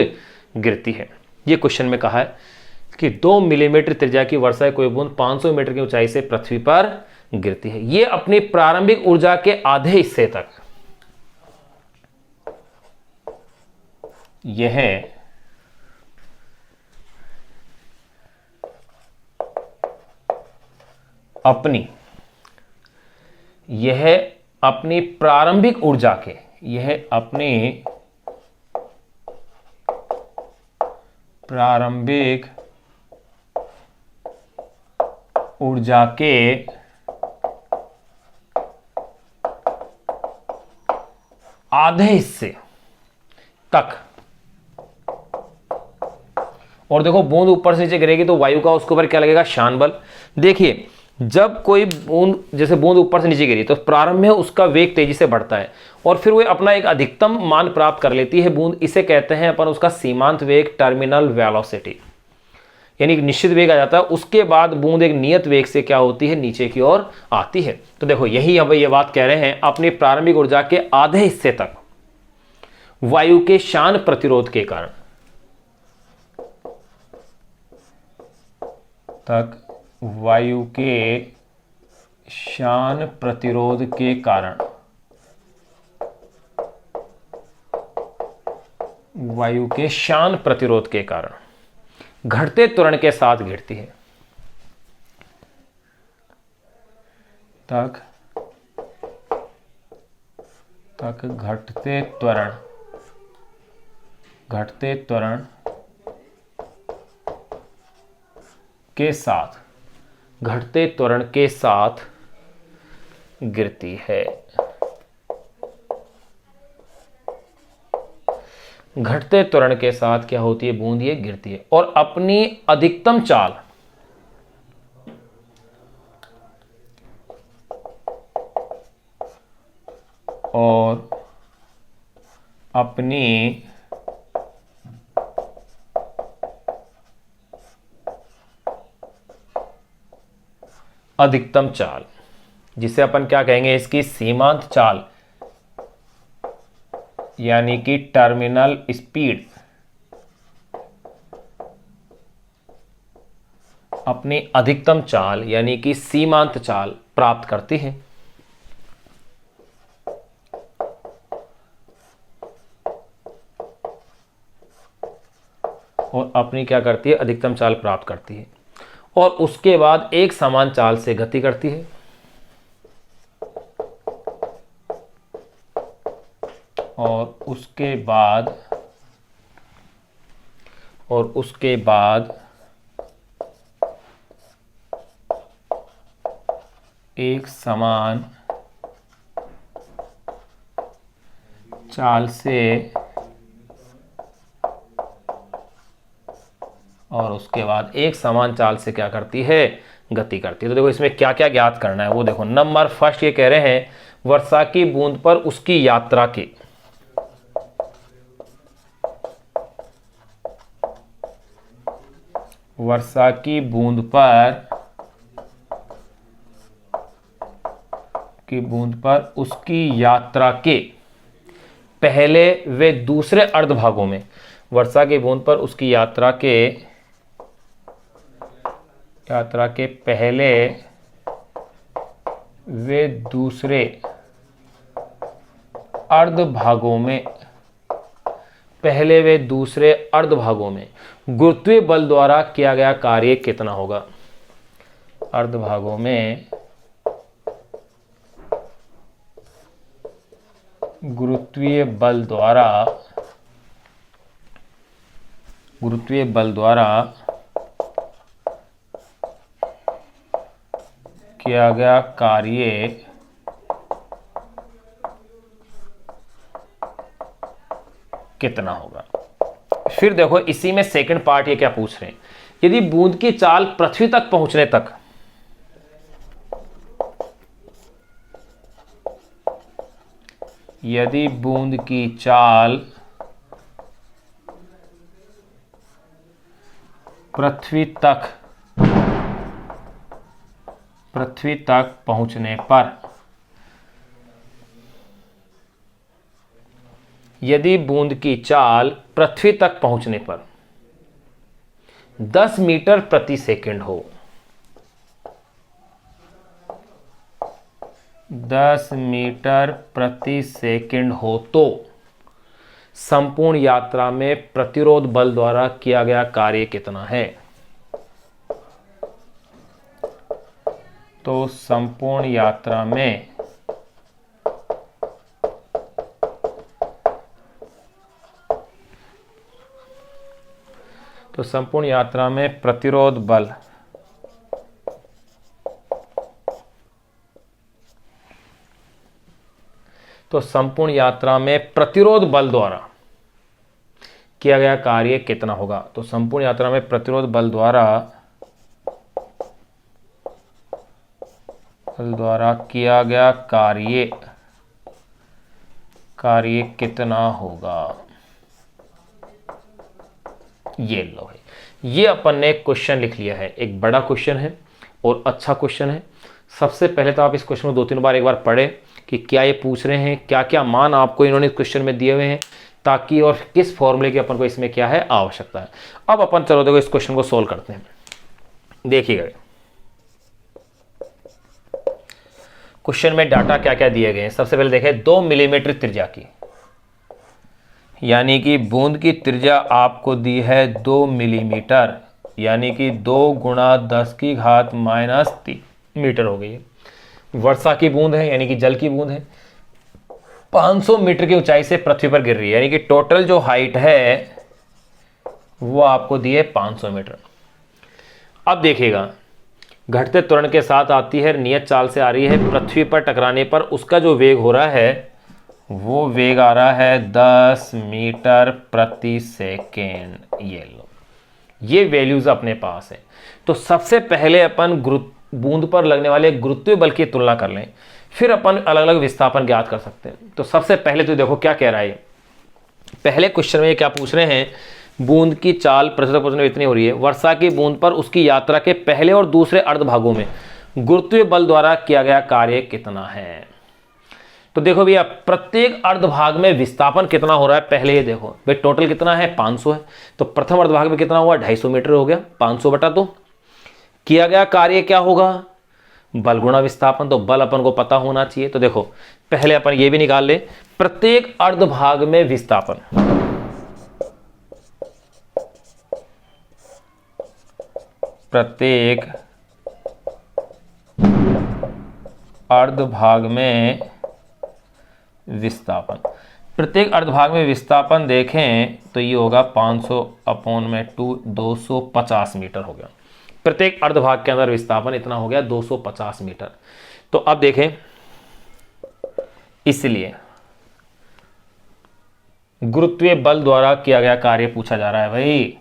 गिरती है। ये क्वेश्चन में कहा है कि 2 मिलीमीटर त्रिज्या की वर्षा की कोई बूंद 500 मीटर की ऊंचाई से पृथ्वी पर गिरती है। ये अपनी प्रारंभिक ऊर्जा के आधे हिस्से तक, यह अपनी प्रारंभिक ऊर्जा के, यह अपनी प्रारंभिक ऊर्जा के आधे हिस्से तक, और देखो बूंद ऊपर से नीचे गिरेगी तो वायु का उसके ऊपर क्या लगेगा, शान बल। देखिए जब कोई बूंद, जैसे बूंद ऊपर से नीचे गिरी तो प्रारंभ में उसका वेग तेजी से बढ़ता है और फिर वो अपना एक अधिकतम मान प्राप्त कर लेती है बूंद। इसे कहते हैं अपन उसका सीमांत वेग, टर्मिनल वेलोसिटी, यानी एक निश्चित वेग आ जाता है। उसके बाद बूंद एक नियत वेग से क्या होती है, नीचे की ओर आती है। तो देखो यही अब ये बात कह रहे हैं, अपनी प्रारंभिक ऊर्जा के आधे हिस्से तक वायु के शान प्रतिरोध के कारण, वायु के शान प्रतिरोध के कारण, वायु के शान प्रतिरोध के कारण घटते त्वरण के साथ गिरती है। तक घटते त्वरण के साथ, घटते त्वरण के साथ गिरती है। घटते त्वरण के साथ क्या होती है बूंद, ये गिरती है और अपनी अधिकतम चाल, और अपनी अधिकतम चाल, जिसे अपन क्या कहेंगे, इसकी सीमांत चाल यानी कि टर्मिनल स्पीड, अपनी अधिकतम चाल यानी कि सीमांत चाल प्राप्त करती है। और अपनी क्या करती है, अधिकतम चाल प्राप्त करती है और उसके बाद एक समान चाल से गति करती है। और उसके बाद एक समान चाल से, और उसके बाद एक समान चाल से क्या करती है, गति करती है। तो देखो इसमें क्या क्या ज्ञात करना है वो देखो। नंबर फर्स्ट ये कह रहे हैं वर्षा की बूंद पर उसकी यात्रा के, वर्षा की बूंद पर उसकी यात्रा के पहले व दूसरे अर्धभागों में, वर्षा की बूंद पर उसकी यात्रा के पहले व दूसरे अर्धभागों में, पहले व दूसरे अर्धभागों में गुरुत्वीय बल द्वारा किया गया कार्य कितना होगा। अर्धभागों में गुरुत्वीय बल द्वारा किया गया कार्य कितना होगा। फिर देखो इसी में सेकंड पार्ट ये क्या पूछ रहे हैं, यदि बूंद की चाल पृथ्वी तक पहुंचने तक, यदि बूंद की चाल पृथ्वी तक पहुंचने पर, यदि बूंद की चाल पृथ्वी तक पहुंचने पर 10 मीटर प्रति सेकंड हो, 10 मीटर प्रति सेकंड हो, तो संपूर्ण यात्रा में प्रतिरोध बल द्वारा किया गया कार्य कितना है। तो संपूर्ण यात्रा में प्रतिरोध बल द्वारा किया गया कार्य कितना होगा। तो संपूर्ण यात्रा में प्रतिरोध बल द्वारा किया गया कार्य कितना होगा, ये लो है। ये अपन ने एक क्वेश्चन लिख लिया है, एक बड़ा क्वेश्चन है और अच्छा क्वेश्चन है। सबसे पहले तो आप इस क्वेश्चन को 2-3 बार एक बार पढ़े कि क्या ये पूछ रहे हैं, क्या क्या मान आपको इन्होंने इस क्वेश्चन में दिए हुए हैं, ताकि और किस फॉर्मूले की अपन को इसमें क्या है आवश्यकता है। अब अपन चलो देखो इस क्वेश्चन को सोल्व करते हैं। देखिएगा क्वेश्चन में डाटा क्या क्या दिए गए हैं। सबसे पहले देखें 2 मिलीमीटर त्रिज्या की, यानी कि बूंद की त्रिज्या आपको दी है 2 मिलीमीटर, यानी कि 2 गुणा 10 की घात -3 मीटर हो गई है। वर्षा की बूंद है, यानी कि जल की बूंद है, 500 मीटर की ऊंचाई से पृथ्वी पर गिर रही है, यानी कि टोटल जो हाइट है वो आपको दी है 500 मीटर। अब देखिएगा, घटते त्वरण के साथ आती है, नियत चाल से आ रही है, पृथ्वी पर टकराने पर उसका जो वेग हो रहा है वो वेग आ रहा है 10 मीटर प्रति सेकेंड। ये लो, ये वैल्यूज अपने पास है। तो सबसे पहले अपन बूंद पर लगने वाले गुरुत्वीय बल की तुलना कर लें, फिर अपन अलग अलग विस्थापन ज्ञात कर सकते हैं। तो सबसे पहले तो देखो क्या कह रहा है, पहले क्वेश्चन में ये क्या पूछ रहे हैं, बूंद की चाल पृथ्वी इतनी हो रही है, वर्षा की बूंद पर उसकी यात्रा के पहले और दूसरे अर्ध भागों में गुरुत्वीय बल द्वारा किया गया कार्य कितना है। तो देखो भैया, प्रत्येक अर्ध भाग में विस्थापन कितना हो रहा है, पहले ये देखो भाई, टोटल कितना है 500 है, तो प्रथम अर्ध भाग में कितना हुआ 250 मीटर हो गया, 500 बटा 2। किया गया कार्य क्या होगा, बल गुणा विस्थापन, तो बल अपन को पता होना चाहिए। तो देखो पहले अपन ये भी निकाल ले, प्रत्येक अर्ध भाग में विस्थापन, प्रत्येक अर्ध भाग में विस्थापन, प्रत्येक अर्धभाग में विस्थापन देखें तो ये होगा 500/2, 250 मीटर हो गया। प्रत्येक अर्धभाग के अंदर विस्थापन इतना हो गया 250 मीटर। तो अब देखें, इसलिए गुरुत्वीय बल द्वारा किया गया कार्य पूछा जा रहा है भाई।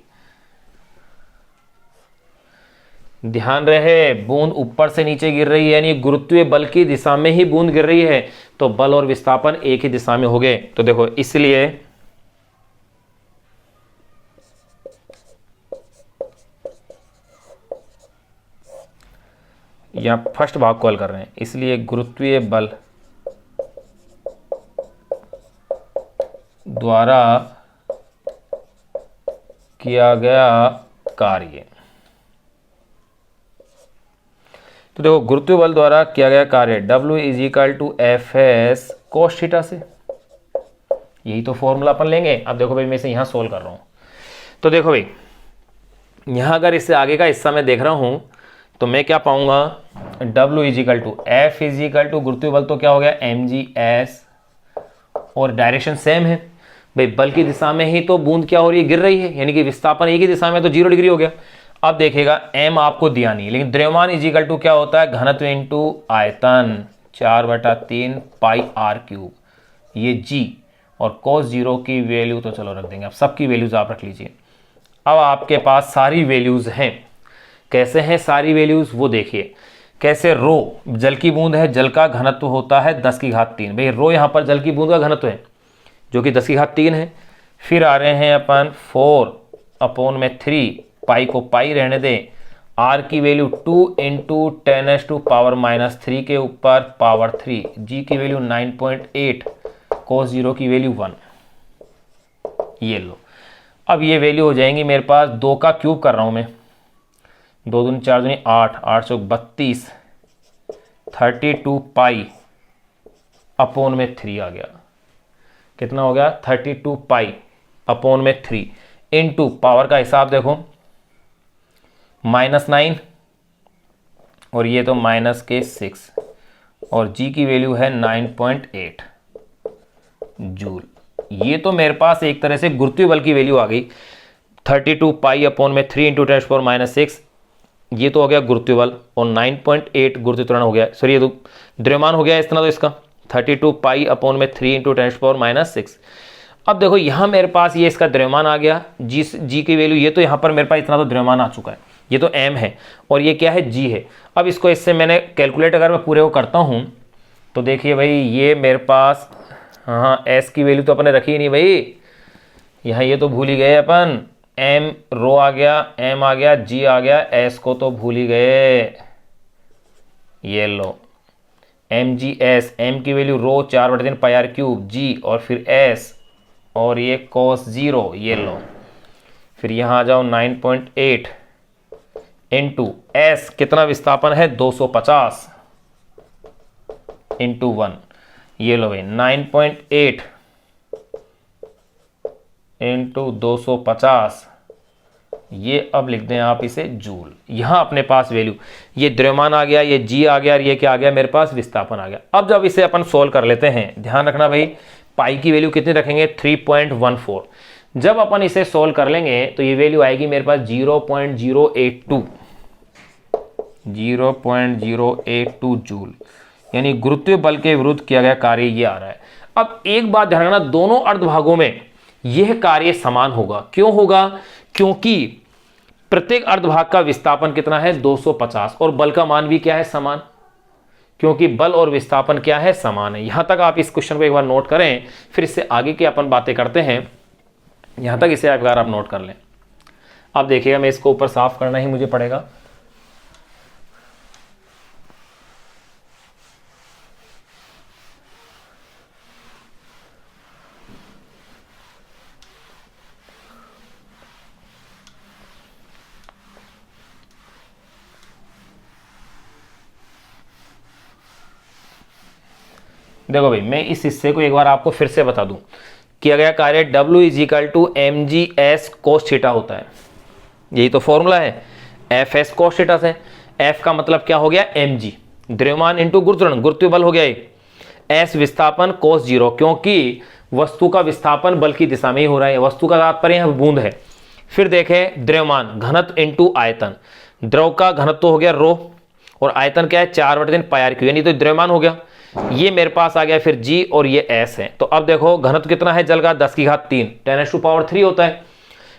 ध्यान रहे, बूंद ऊपर से नीचे गिर रही है, यानी गुरुत्वीय बल की दिशा में ही बूंद गिर रही है, तो बल और विस्थापन एक ही दिशा में हो गए। तो देखो इसलिए यहां फर्स्ट भाग को हल कर रहे हैं, इसलिए गुरुत्वीय बल द्वारा किया गया कार्य, तो देखो गुरुत्वीय बल द्वारा किया गया कार्य W = Fs cos थीटा से, यही तो फॉर्मूला अपन लेंगे। अब देखो भाई, मैं इसे यहां सोल्व कर रहा हूं, तो देखो भाई यहां अगर इससे आगे का हिस्सा मैं देख रहा हूं तो मैं क्या पाऊंगा, W = F = गुरुत्वीय बल तो क्या हो गया mgs, और डायरेक्शन सेम है भाई, बल की दिशा में ही तो बूंद क्या हो रही है, गिर रही है, यानी कि विस्थापन एक ही दिशा में, तो 0 डिग्री हो गया। अब देखिएगा m आपको दिया नहीं, लेकिन द्रव्यमान = क्या होता है, घनत्व इंटू आयतन, 4/3 πr³, ये g, और cos 0 की वैल्यू तो चलो रख देंगे, अब सबकी वैल्यूज आप रख लीजिए। अब आपके पास सारी वैल्यूज हैं, कैसे हैं सारी वैल्यूज वो देखिए। कैसे, रो जल की बूंद है, जल का घनत्व होता है 10⁻3, भाई रो यहाँ पर जल की बूंद का घनत्व है जो कि 10⁻3 है। फिर आ रहे हैं अपन 4/3, पाई को पाई रहने दें, r की वैल्यू 2 × 10⁻³ के ऊपर पावर 3, g की वैल्यू 9.8, cos 0 की वैल्यू 1। ये लो, अब ये वैल्यू हो जाएंगी मेरे पास, 2 का क्यूब कर रहा हूं मैं, 2 दूनी 4 दूनी 8, 8 चौक 32, 32 π/3 आ गया, कितना हो गया 32 π/3 इंटू पावर का हिसाब देखो -9, और ये तो -6, और g की वैल्यू है 9.8 जूल। ये तो मेरे पास एक तरह से गुरुत्वीय बल की वैल्यू आ गई, 32 π/3 इंटू 10⁻⁶, ये तो हो गया गुरुत्वीय बल, और 9.8 गुरुत्वीय त्वरण हो गया, सॉरी ये तो द्रव्यमान हो गया इतना, तो इसका 32 π/3 इंटू 10⁻⁶। अब देखो यहाँ मेरे पास ये इसका द्रव्यमान आ गया, जी की वैल्यू, ये तो यहाँ पर मेरे पास इतना तो द्रव्यमान आ चुका है, ये तो m है, और ये क्या है g है। अब इसको इससे मैंने कैलकुलेट अगर मैं पूरे को करता हूँ तो देखिए भाई, ये मेरे पास, हाँ s की वैल्यू तो अपने रखी ही नहीं भाई, यहाँ ये तो भूल ही गए अपन, m रो आ गया, m आ गया, g आ गया, s को तो भूल ही गए। ये लो mgs, m की वैल्यू रो 4/3 πr³, g और फिर s, और ये cos 0, ये लो, फिर यहाँ आ जाओ 9.8 इंटू s, कितना विस्थापन है 250, इंटू 1, ये लो भाई 9.8 इंटू 250, ये अब लिख दें आप इसे जूल। यहां अपने पास वैल्यू, ये द्रव्यमान आ गया, ये जी आ गया और ये क्या आ गया मेरे पास, विस्थापन आ गया। अब जब इसे अपन सोल्व कर लेते हैं, ध्यान रखना भाई पाई की वैल्यू कितनी रखेंगे, 3.14। जब अपन इसे सोल्व कर लेंगे तो ये वैल्यू आएगी मेरे पास 0.082 जूल, यानी गुरुत्वीय बल के विरुद्ध किया गया कार्य ये आ रहा है। अब एक बात ध्यान रखना, दोनों अर्धभागों में यह कार्य समान होगा। क्यों होगा, क्योंकि प्रत्येक अर्धभाग का विस्थापन कितना है, 250, और बल का मान भी क्या है, समान, क्योंकि बल और विस्थापन क्या है, समान है। यहां तक आप इस क्वेश्चन को एक बार नोट करें, फिर इससे आगे की अपन बातें करते हैं। यहां तक इसे एक बार आप नोट कर लें। अब देखिएगा, मैं इसको ऊपर साफ करना ही मुझे पड़ेगा। देखो भाई, मैं इस हिस्से को एक बार आपको फिर से बता दूं। किया गया कार्य W = mgs cos थीटा होता है, यही तो फॉर्मूला है, Fs cos थीटा से। F का मतलब क्या हो गया, mg, द्रव्यमान इंटू गुरुत्वाकर्षण, गुरुत्वीय बल हो गया ये, S विस्थापन cos 0, क्योंकि वस्तु का विस्थापन बल की दिशा में ही हो रहा है, वस्तु का तात्पर्य यहां बूंद है। फिर देखें द्रव्यमान घनत्व इंटू आयतन, द्रव का घनत्व हो गया रो, और आयतन क्या है, 4/3 πr3, यानी तो द्रव्यमान हो गया, ये मेरे पास आ गया फिर जी, और ये एस है। तो अब देखो घनत्व कितना है जल का, 10⁻³ 10⁻³ होता है।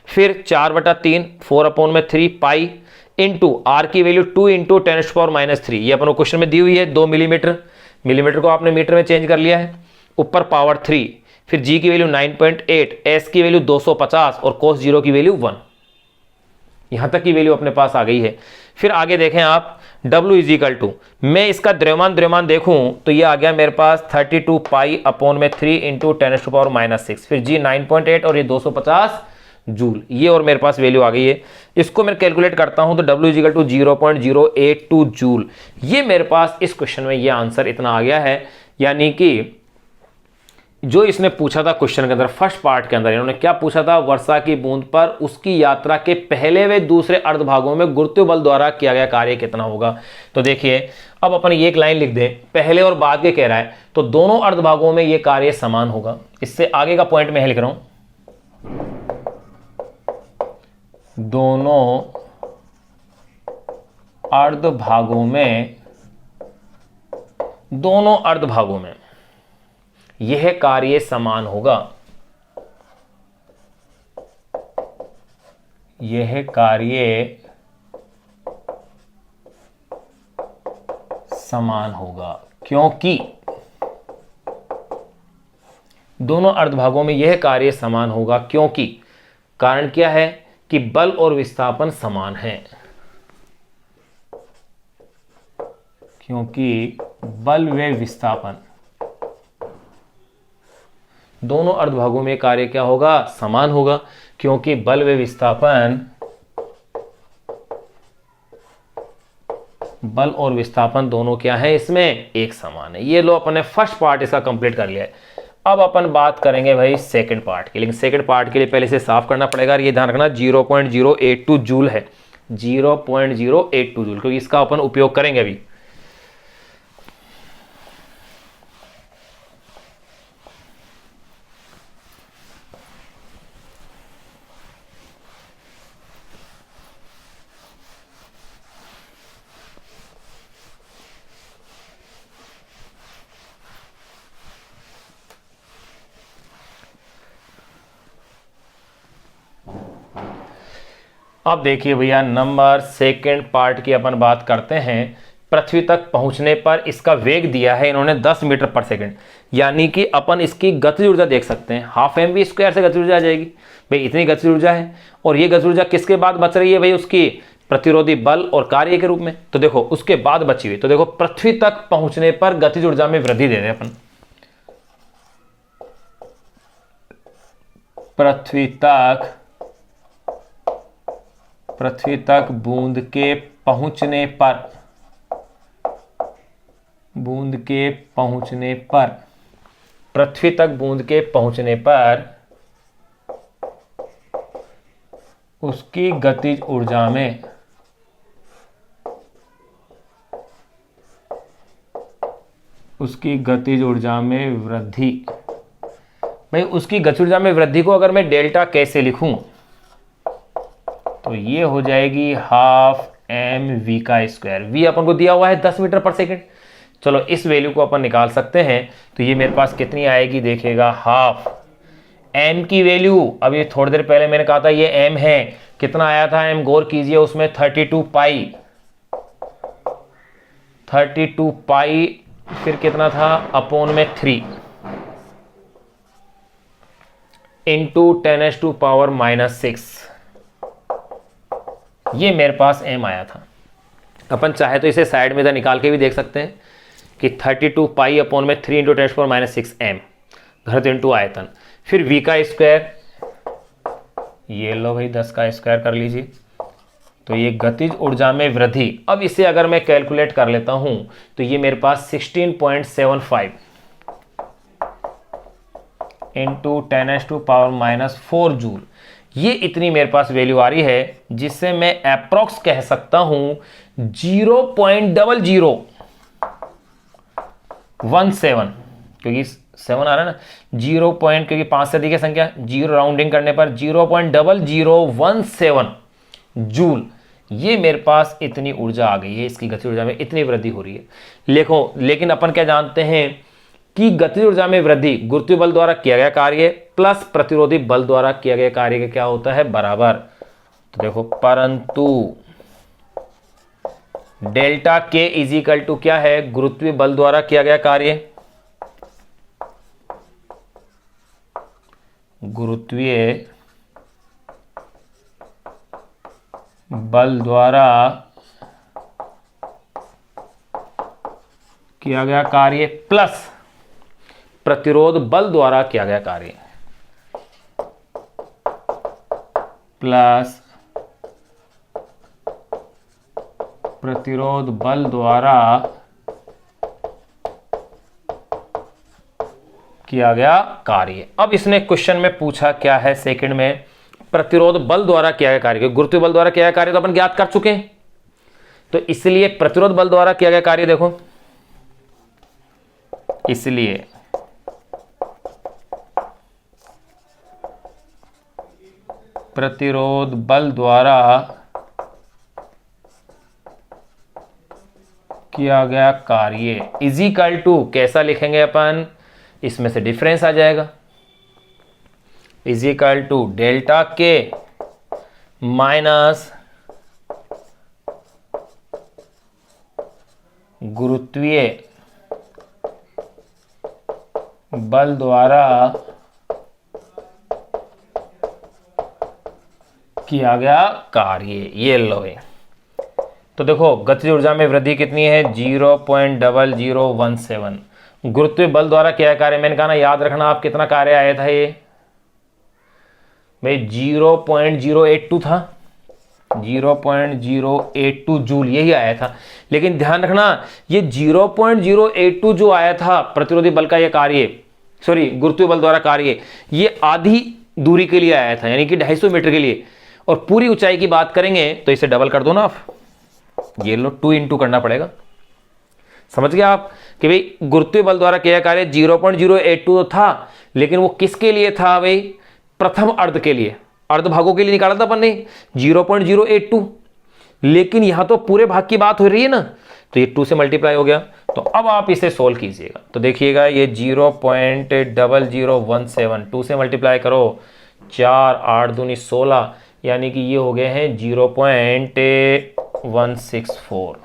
फिर 4/3 4/3 पाई इंटू आर की वैल्यू 2 इंटू 10⁻⁻3, ये अपन को क्वेश्चन में दी हुई है 2 मिलीमीटर, मिलीमीटर को आपने मीटर में चेंज कर लिया है, ऊपर पावर 3, फिर जी की वैल्यू 9.8, एस की वैल्यू 250 और cos 0 की वैल्यू 1। यहां तक की वैल्यू अपने पास आ गई है। फिर आगे देखें आप, W = मैं इसका द्रव्यमान देखूं तो ये आ गया मेरे पास 32 π/3 इंटू 10⁻⁻6, फिर G 9.8 और ये 250 जूल, ये और मेरे पास वैल्यू आ गई है। इसको मैं कैलकुलेट करता हूं तो W = 0.082 जूल, ये मेरे पास इस क्वेश्चन में ये आंसर इतना आ गया है। यानी कि जो इसने पूछा था क्वेश्चन के अंदर, फर्स्ट पार्ट के अंदर इन्होंने क्या पूछा था, वर्षा की बूंद पर उसकी यात्रा के पहले व दूसरे अर्धभागों में गुरुत्वीय बल द्वारा किया गया कार्य कितना होगा। तो देखिए, अब अपन ये एक लाइन लिख दें, पहले और बाद के कह रहा है, तो दोनों अर्धभागों में ये कार्य समान होगा। इससे आगे का पॉइंट मैं लिख रहा हूं, दोनों अर्धभागों में यह कार्य समान होगा, यह कार्य समान होगा, क्योंकि दोनों अर्धभागों में यह कार्य समान होगा, क्योंकि कारण क्या है कि बल और विस्थापन समान है, क्योंकि बल व विस्थापन दोनों अर्धभागों में कार्य क्या होगा, समान होगा, क्योंकि बल व विस्थापन दोनों क्या है, इसमें एक समान है। ये लो अपने फर्स्ट पार्ट इसका कंप्लीट कर लिया है। अब अपन बात करेंगे भाई सेकंड पार्ट की, लेकिन सेकंड पार्ट के लिए पहले से साफ करना पड़ेगा। ये ध्यान रखना 0.082 जूल है, 0.082 जूल, क्योंकि इसका अपन उपयोग करेंगे अभी। अब देखिए भैया, नंबर सेकंड पार्ट की अपन बात करते हैं। पृथ्वी तक पहुंचने पर इसका वेग दिया है इन्होंने 10 मीटर पर सेकंड, यानी कि अपन इसकी गतिज ऊर्जा देख सकते हैं, ½ mv² से गतिज ऊर्जा आ जाएगी भाई, इतनी गतिज ऊर्जा है। और ये गतिज ऊर्जा किसके बाद बच रही है भाई, उसकी प्रतिरोधी बल और कार्य के रूप में। तो देखो उसके बाद बची हुई, तो देखो पृथ्वी तक पहुंचने पर गतिज ऊर्जा में वृद्धि दे रहे अपन, पृथ्वी तक बूंद के पहुंचने पर बूंद के पहुंचने पर, पृथ्वी तक बूंद के पहुंचने पर उसकी गतिज ऊर्जा में वृद्धि। भाई उसकी गतिज ऊर्जा में वृद्धि को अगर मैं डेल्टा कैसे लिखूं, तो ये हो जाएगी हाफ mv का स्क्वायर। v अपन को दिया हुआ है 10 मीटर पर सेकेंड। चलो इस वैल्यू को अपन निकाल सकते हैं, तो ये मेरे पास कितनी आएगी, देखिएगा हाफ m की वैल्यू, अभी थोड़ी देर पहले मैंने कहा था ये m है, कितना आया था m, गौर कीजिए उसमें 32 पाई, फिर कितना था अपॉन में 3 इंटू 10⁻⁻⁶, ये मेरे पास m आया था। अपन चाहे तो इसे साइड में इधर निकाल के भी देख सकते हैं कि 32 पाई अपॉन में 3 इंटू 10⁻⁶ m घन इंटू आयतन, फिर v का स्क्वायर, ये लो भाई 10 का स्क्वायर कर लीजिए, तो ये गतिज ऊर्जा में वृद्धि। अब इसे अगर मैं कैलकुलेट कर लेता हूं तो ये मेरे पास 16.75 इंटू 10⁻⁻⁴ जूल, ये इतनी मेरे पास वैल्यू आ रही है, जिससे मैं अप्रॉक्स कह सकता हूं 0.0017, क्योंकि 7 आ रहा है ना, 0 पॉइंट, क्योंकि 5 से अधिक है संख्या, 0 राउंडिंग करने पर 0.0017 जूल, ये मेरे पास इतनी ऊर्जा आ गई है, इसकी गतिज ऊर्जा में इतनी वृद्धि हो रही है। लेकिन अपन क्या जानते हैं कि गतिज ऊर्जा में वृद्धि गुरुत्वीय बल द्वारा किया गया कार्य प्लस प्रतिरोधी बल द्वारा किया गया कार्य के क्या होता है, बराबर। तो देखो, परंतु डेल्टा के इज इक्वल टू क्या है, गुरुत्वीय बल द्वारा किया गया कार्य, गुरुत्वीय बल द्वारा किया गया कार्य प्लस प्रतिरोध बल द्वारा किया गया कार्य, प्लस प्रतिरोध बल द्वारा किया गया कार्य। अब इसने क्वेश्चन में पूछा क्या है, सेकंड में, प्रतिरोध बल द्वारा किया गया कार्य। गुरुत्वीय बल द्वारा किया गया कार्य तो अपन ज्ञात कर चुके हैं, तो इसलिए प्रतिरोध बल द्वारा किया गया कार्य देखो, इसलिए प्रतिरोध बल द्वारा किया गया कार्य इज इक्वल टू, कैसा लिखेंगे अपन, इसमें से डिफरेंस आ जाएगा, इज इक्वल टू डेल्टा के माइनस गुरुत्वीय बल द्वारा किया गया कार्य। ये लो है, तो देखो गतिज ऊर्जा में वृद्धि कितनी है, 0.0017। गुरुत्वीय बल द्वारा किया कार्य, मैंने कहा ना याद रखना आप, कितना कार्य आया था ये भाई, 0.082 था, 0.082 जूल यही आया था। लेकिन ध्यान रखना ये 0.082 जो आया था प्रतिरोधी बल का ये कार्य, सॉरी गुरुत्वीय बल द्वारा कार्य, ये आधी दूरी के लिए आया था, यानी कि 250 मीटर के लिए, और पूरी ऊंचाई की बात करेंगे तो इसे डबल कर दो ना आप, ये लो 2 इंटू करना पड़ेगा। समझ गया आप कि भाई गुरुत्वीय बल द्वारा किया कार्य 0.082 तो था, लेकिन वो किसके लिए था भाई, प्रथम अर्ध के लिए, अर्ध भागों के लिए निकाला था अपन ने 0.082, लेकिन यहां तो पूरे भाग की बात हो रही है ना, तो ये 2 से मल्टीप्लाई हो गया। तो अब आप इसे सोल्व कीजिएगा, तो देखिएगा ये 0.0017 2 से मल्टीप्लाई करो, 4 8 दूनी 16, यानी कि ये हो गए हैं 0.164।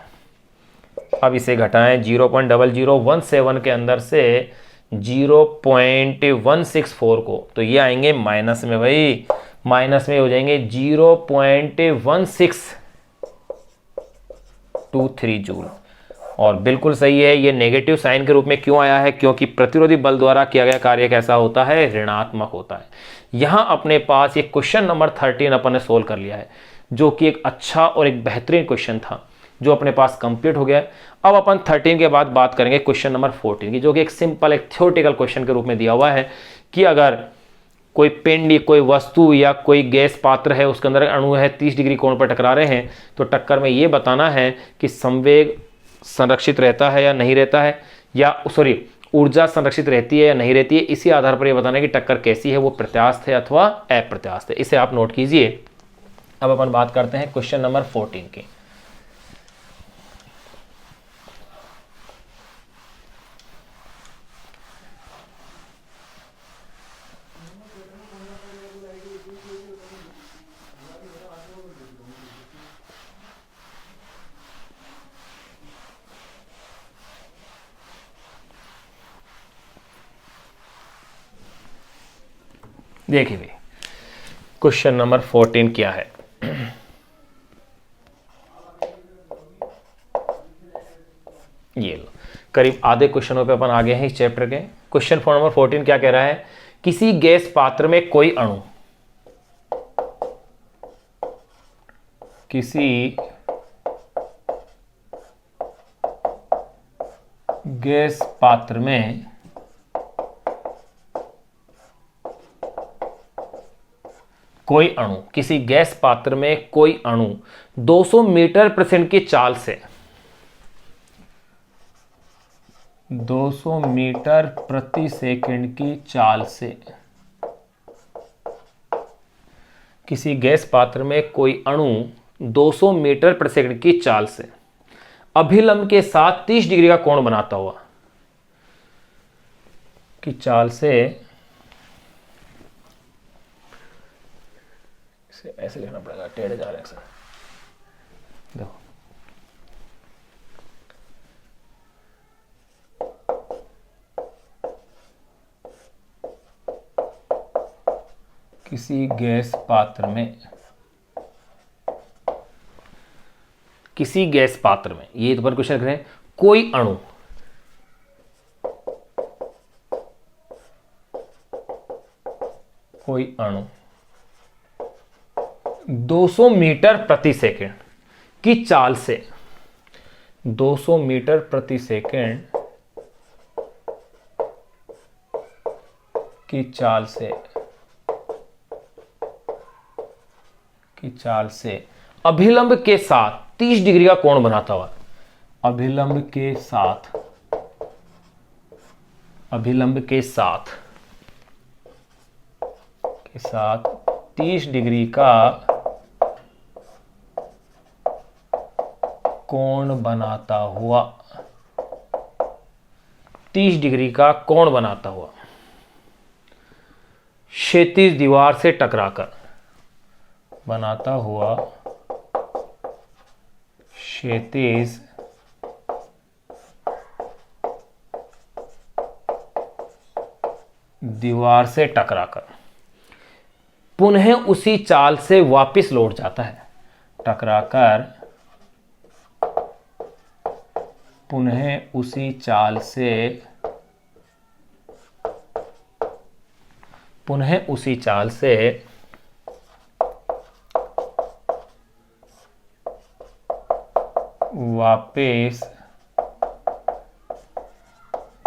अब इसे घटाएं, 0.0017 के अंदर से 0.164 को, तो ये आएंगे माइनस में, भाई माइनस में हो जाएंगे 0.1623 जूल। और बिल्कुल सही है, ये नेगेटिव साइन के रूप में क्यों आया है, क्योंकि प्रतिरोधी बल द्वारा किया गया कार्य कैसा होता है, ऋणात्मक होता है। यहां अपने पास ये क्वेश्चन नंबर 13 अपन ने सोल्व कर लिया है, जो कि एक अच्छा और एक बेहतरीन क्वेश्चन था। जो अपने पास कंप्लीट हो गया है। अब अपन 13 के बाद बात करेंगे क्वेश्चन नंबर 14 की, जो कि एक सिंपल एक थ्योरेटिकल क्वेश्चन के रूप में दिया हुआ है कि अगर कोई पिंड, कोई वस्तु या कोई गैस पात्र है, उसके अंदर अणु है 30 डिग्री कोण पर टकरा रहे हैं, तो टक्कर में ये बताना है कि संवेग संरक्षित रहता है या नहीं रहता है, या सॉरी ऊर्जा संरक्षित रहती है या नहीं रहती है। इसी आधार पर यह बताना है कि टक्कर कैसी है, वो प्रत्यास्थ है अथवा अप्रत्यास्थ है। इसे आप नोट कीजिए। अब अपन बात करते हैं क्वेश्चन नंबर 14 की। देखिए भाई क्वेश्चन नंबर 14 क्या है। ये लो, करीब आधे क्वेश्चनों पे अपन आगे हैं इस चैप्टर के। क्वेश्चन नंबर 14 क्या कह रहा है, किसी गैस पात्र में कोई अणु, किसी गैस पात्र में कोई अणु, किसी गैस पात्र में कोई अणु 200 मीटर प्रति सेकंड की चाल से, 200 मीटर प्रति सेकंड की चाल से, किसी गैस पात्र में कोई अणु 200 मीटर प्रति सेकंड की चाल से अभिलंब के साथ 30 डिग्री का कोण बनाता हुआ, की चाल से, इसे ऐसे लिखना पड़ेगा, टेढ़े जा रहे हैं। देखो किसी गैस पात्र में, किसी गैस पात्र में, ये तो पर क्वेश्चन करें, कोई अणु, कोई अणु 200 मीटर प्रति सेकंड की चाल से, 200 मीटर प्रति सेकंड की चाल से, की चाल से अभिलंब के साथ 30 डिग्री का कोण बनाता हुआ, अभिलंब के साथ, अभिलंब के साथ, के साथ 30 डिग्री का कोण बनाता हुआ, 30 डिग्री का कोण बनाता हुआ क्षैतिज दीवार से टकराकर, बनाता हुआ क्षैतिज दीवार से टकराकर पुनः उसी चाल से वापस लौट जाता है, टकराकर पुनः उसी चाल से, पुनः उसी चाल से वापस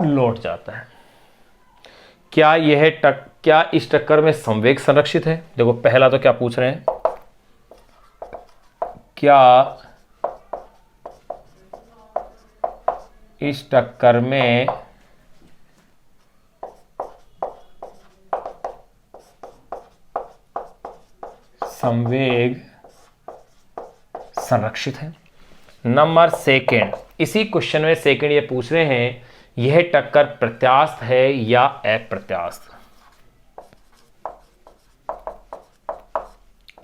लौट जाता है। क्या यह क्या इस टक्कर में संवेग संरक्षित है? देखो पहला तो क्या पूछ रहे हैं, क्या इस टक्कर में संवेग संरक्षित है? नंबर सेकेंड, इसी क्वेश्चन में सेकेंड ये पूछ रहे हैं, यह टक्कर प्रत्यास्थ है या अप्रत्यास्थ?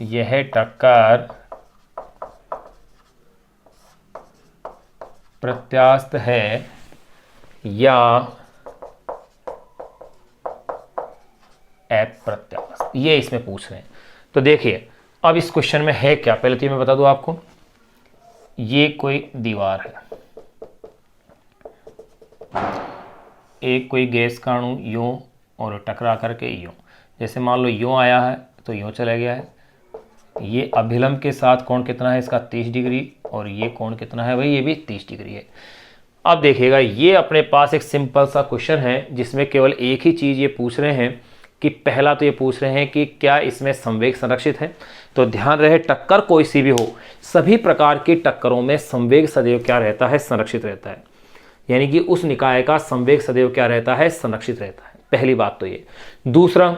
यह टक्कर प्रत्यास्थ है या अप्रत्यास्थ, ये इसमें पूछ रहे हैं। तो देखिए अब इस क्वेश्चन में है क्या, पहले तो मैं बता दूं आपको, ये कोई दीवार है, एक कोई गैस का अणु यूं और टकरा करके यूं, जैसे मान लो यूं आया है तो यूं चला गया है, ये अभिलंब के साथ कोण कितना है इसका 30 डिग्री, और ये कोण कितना है भाई, ये भी 30 डिग्री है। अब देखिएगा ये अपने पास एक सिंपल सा क्वेश्चन है जिसमें केवल एक ही चीज़ ये पूछ रहे हैं कि पहला तो ये पूछ रहे हैं कि क्या इसमें संवेग संरक्षित है। तो ध्यान रहे टक्कर कोई सी भी हो, सभी प्रकार की टक्करों में संवेग सदैव क्या रहता है, संरक्षित रहता है। यानी कि उस निकाय का संवेग सदैव क्या रहता है, संरक्षित रहता है। पहली बात तो ये। दूसरा,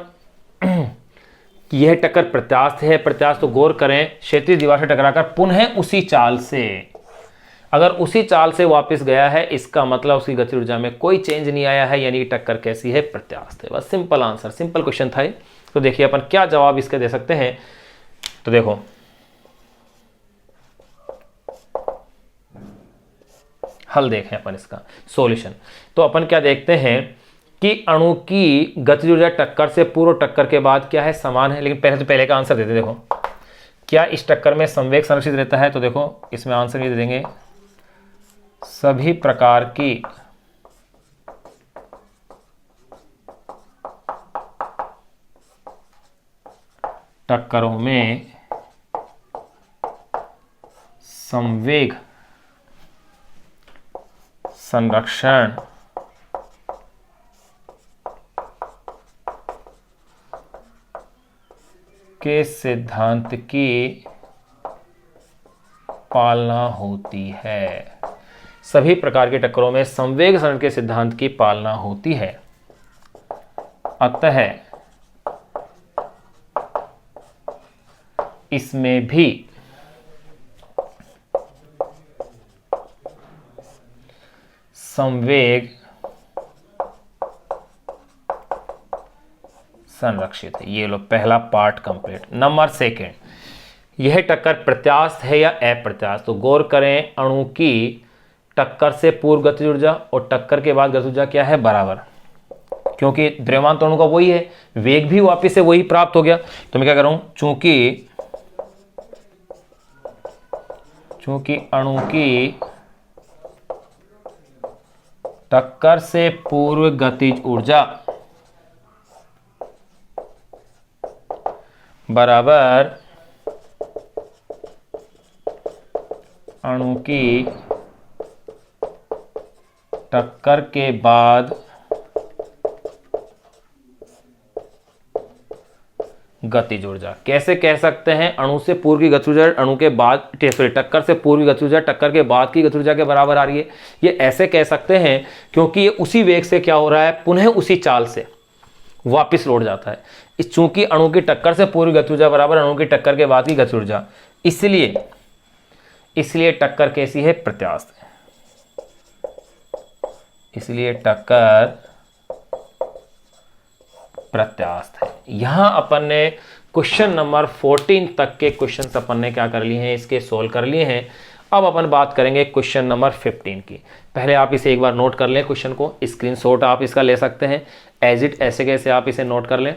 यह टक्कर प्रत्यास्थ है। प्रत्यास्थ तो गौर करें, क्षेत्रीय दीवार से टकराकर पुनः उसी चाल से, अगर उसी चाल से वापस गया है इसका मतलब उसकी गति ऊर्जा में कोई चेंज नहीं आया है, यानी कि टक्कर कैसी है, प्रत्यास्थ है। बस सिंपल आंसर, सिंपल क्वेश्चन था। तो देखिए अपन क्या जवाब इसके दे सकते हैं। तो देखो हल देखें अपन इसका सॉल्यूशन। तो अपन क्या देखते हैं कि अणु की गति ऊर्जा टक्कर से पूर्व टक्कर के बाद क्या है, समान है। लेकिन पहले का आंसर देते। देखो क्या इस टक्कर में संवेग संरक्षित रहता है, तो देखो इसमें आंसर ये दे देंगे, सभी प्रकार की टक्करों में संवेग संरक्षण के सिद्धांत की पालना होती है। सभी प्रकार के टक्करों में संवेग संरक्षण के सिद्धांत की पालना होती है। अतः इसमें भी संवेग संरक्षित है। ये लो पहला पार्ट कंप्लीट। नंबर सेकंड, यह टक्कर प्रत्यास्थ है या अप्रत्यास्थ। तो गौर करें, अणु की टक्कर से पूर्व गतिज ऊर्जा और टक्कर के बाद गतिज ऊर्जा क्या है, बराबर, क्योंकि द्रव्यमान तो अणु का वही है, वेग भी वापस से वही प्राप्त हो गया। तो मैं क्या करूं, चूंकि अणु की टक्कर से पूर्व गतिज ऊर्जा बराबर अणु की टक्कर के बाद गतिज ऊर्जा। कैसे कह सकते हैं, अणु से पूर्व की गतिज ऊर्जा अणु के बाद, टक्कर से पूर्व की गतिज ऊर्जा टक्कर के बाद की गतिज ऊर्जा के बराबर आ रही है। ये ऐसे कह सकते हैं क्योंकि ये उसी वेग से क्या हो रहा है, पुनः उसी चाल से वापिस लौट जाता है। इस चूंकि अणु की टक्कर से पूर्व गति ऊर्जा बराबर अणु की टक्कर के बाद की गति ऊर्जा, इसलिए टक्कर कैसी है, प्रत्यास्थ है। इसलिए टक्कर प्रत्यास्थ है। यहां अपन ने क्वेश्चन नंबर 14 तक के क्वेश्चन अपन ने क्या कर लिए हैं, इसके सोल्व कर लिए हैं। अब अपन बात करेंगे क्वेश्चन नंबर 15 की। पहले आप इसे एक बार नोट कर लें, क्वेश्चन को स्क्रीनशॉट आप इसका ले सकते हैं, एज इट ऐसे कैसे आप इसे नोट कर लें।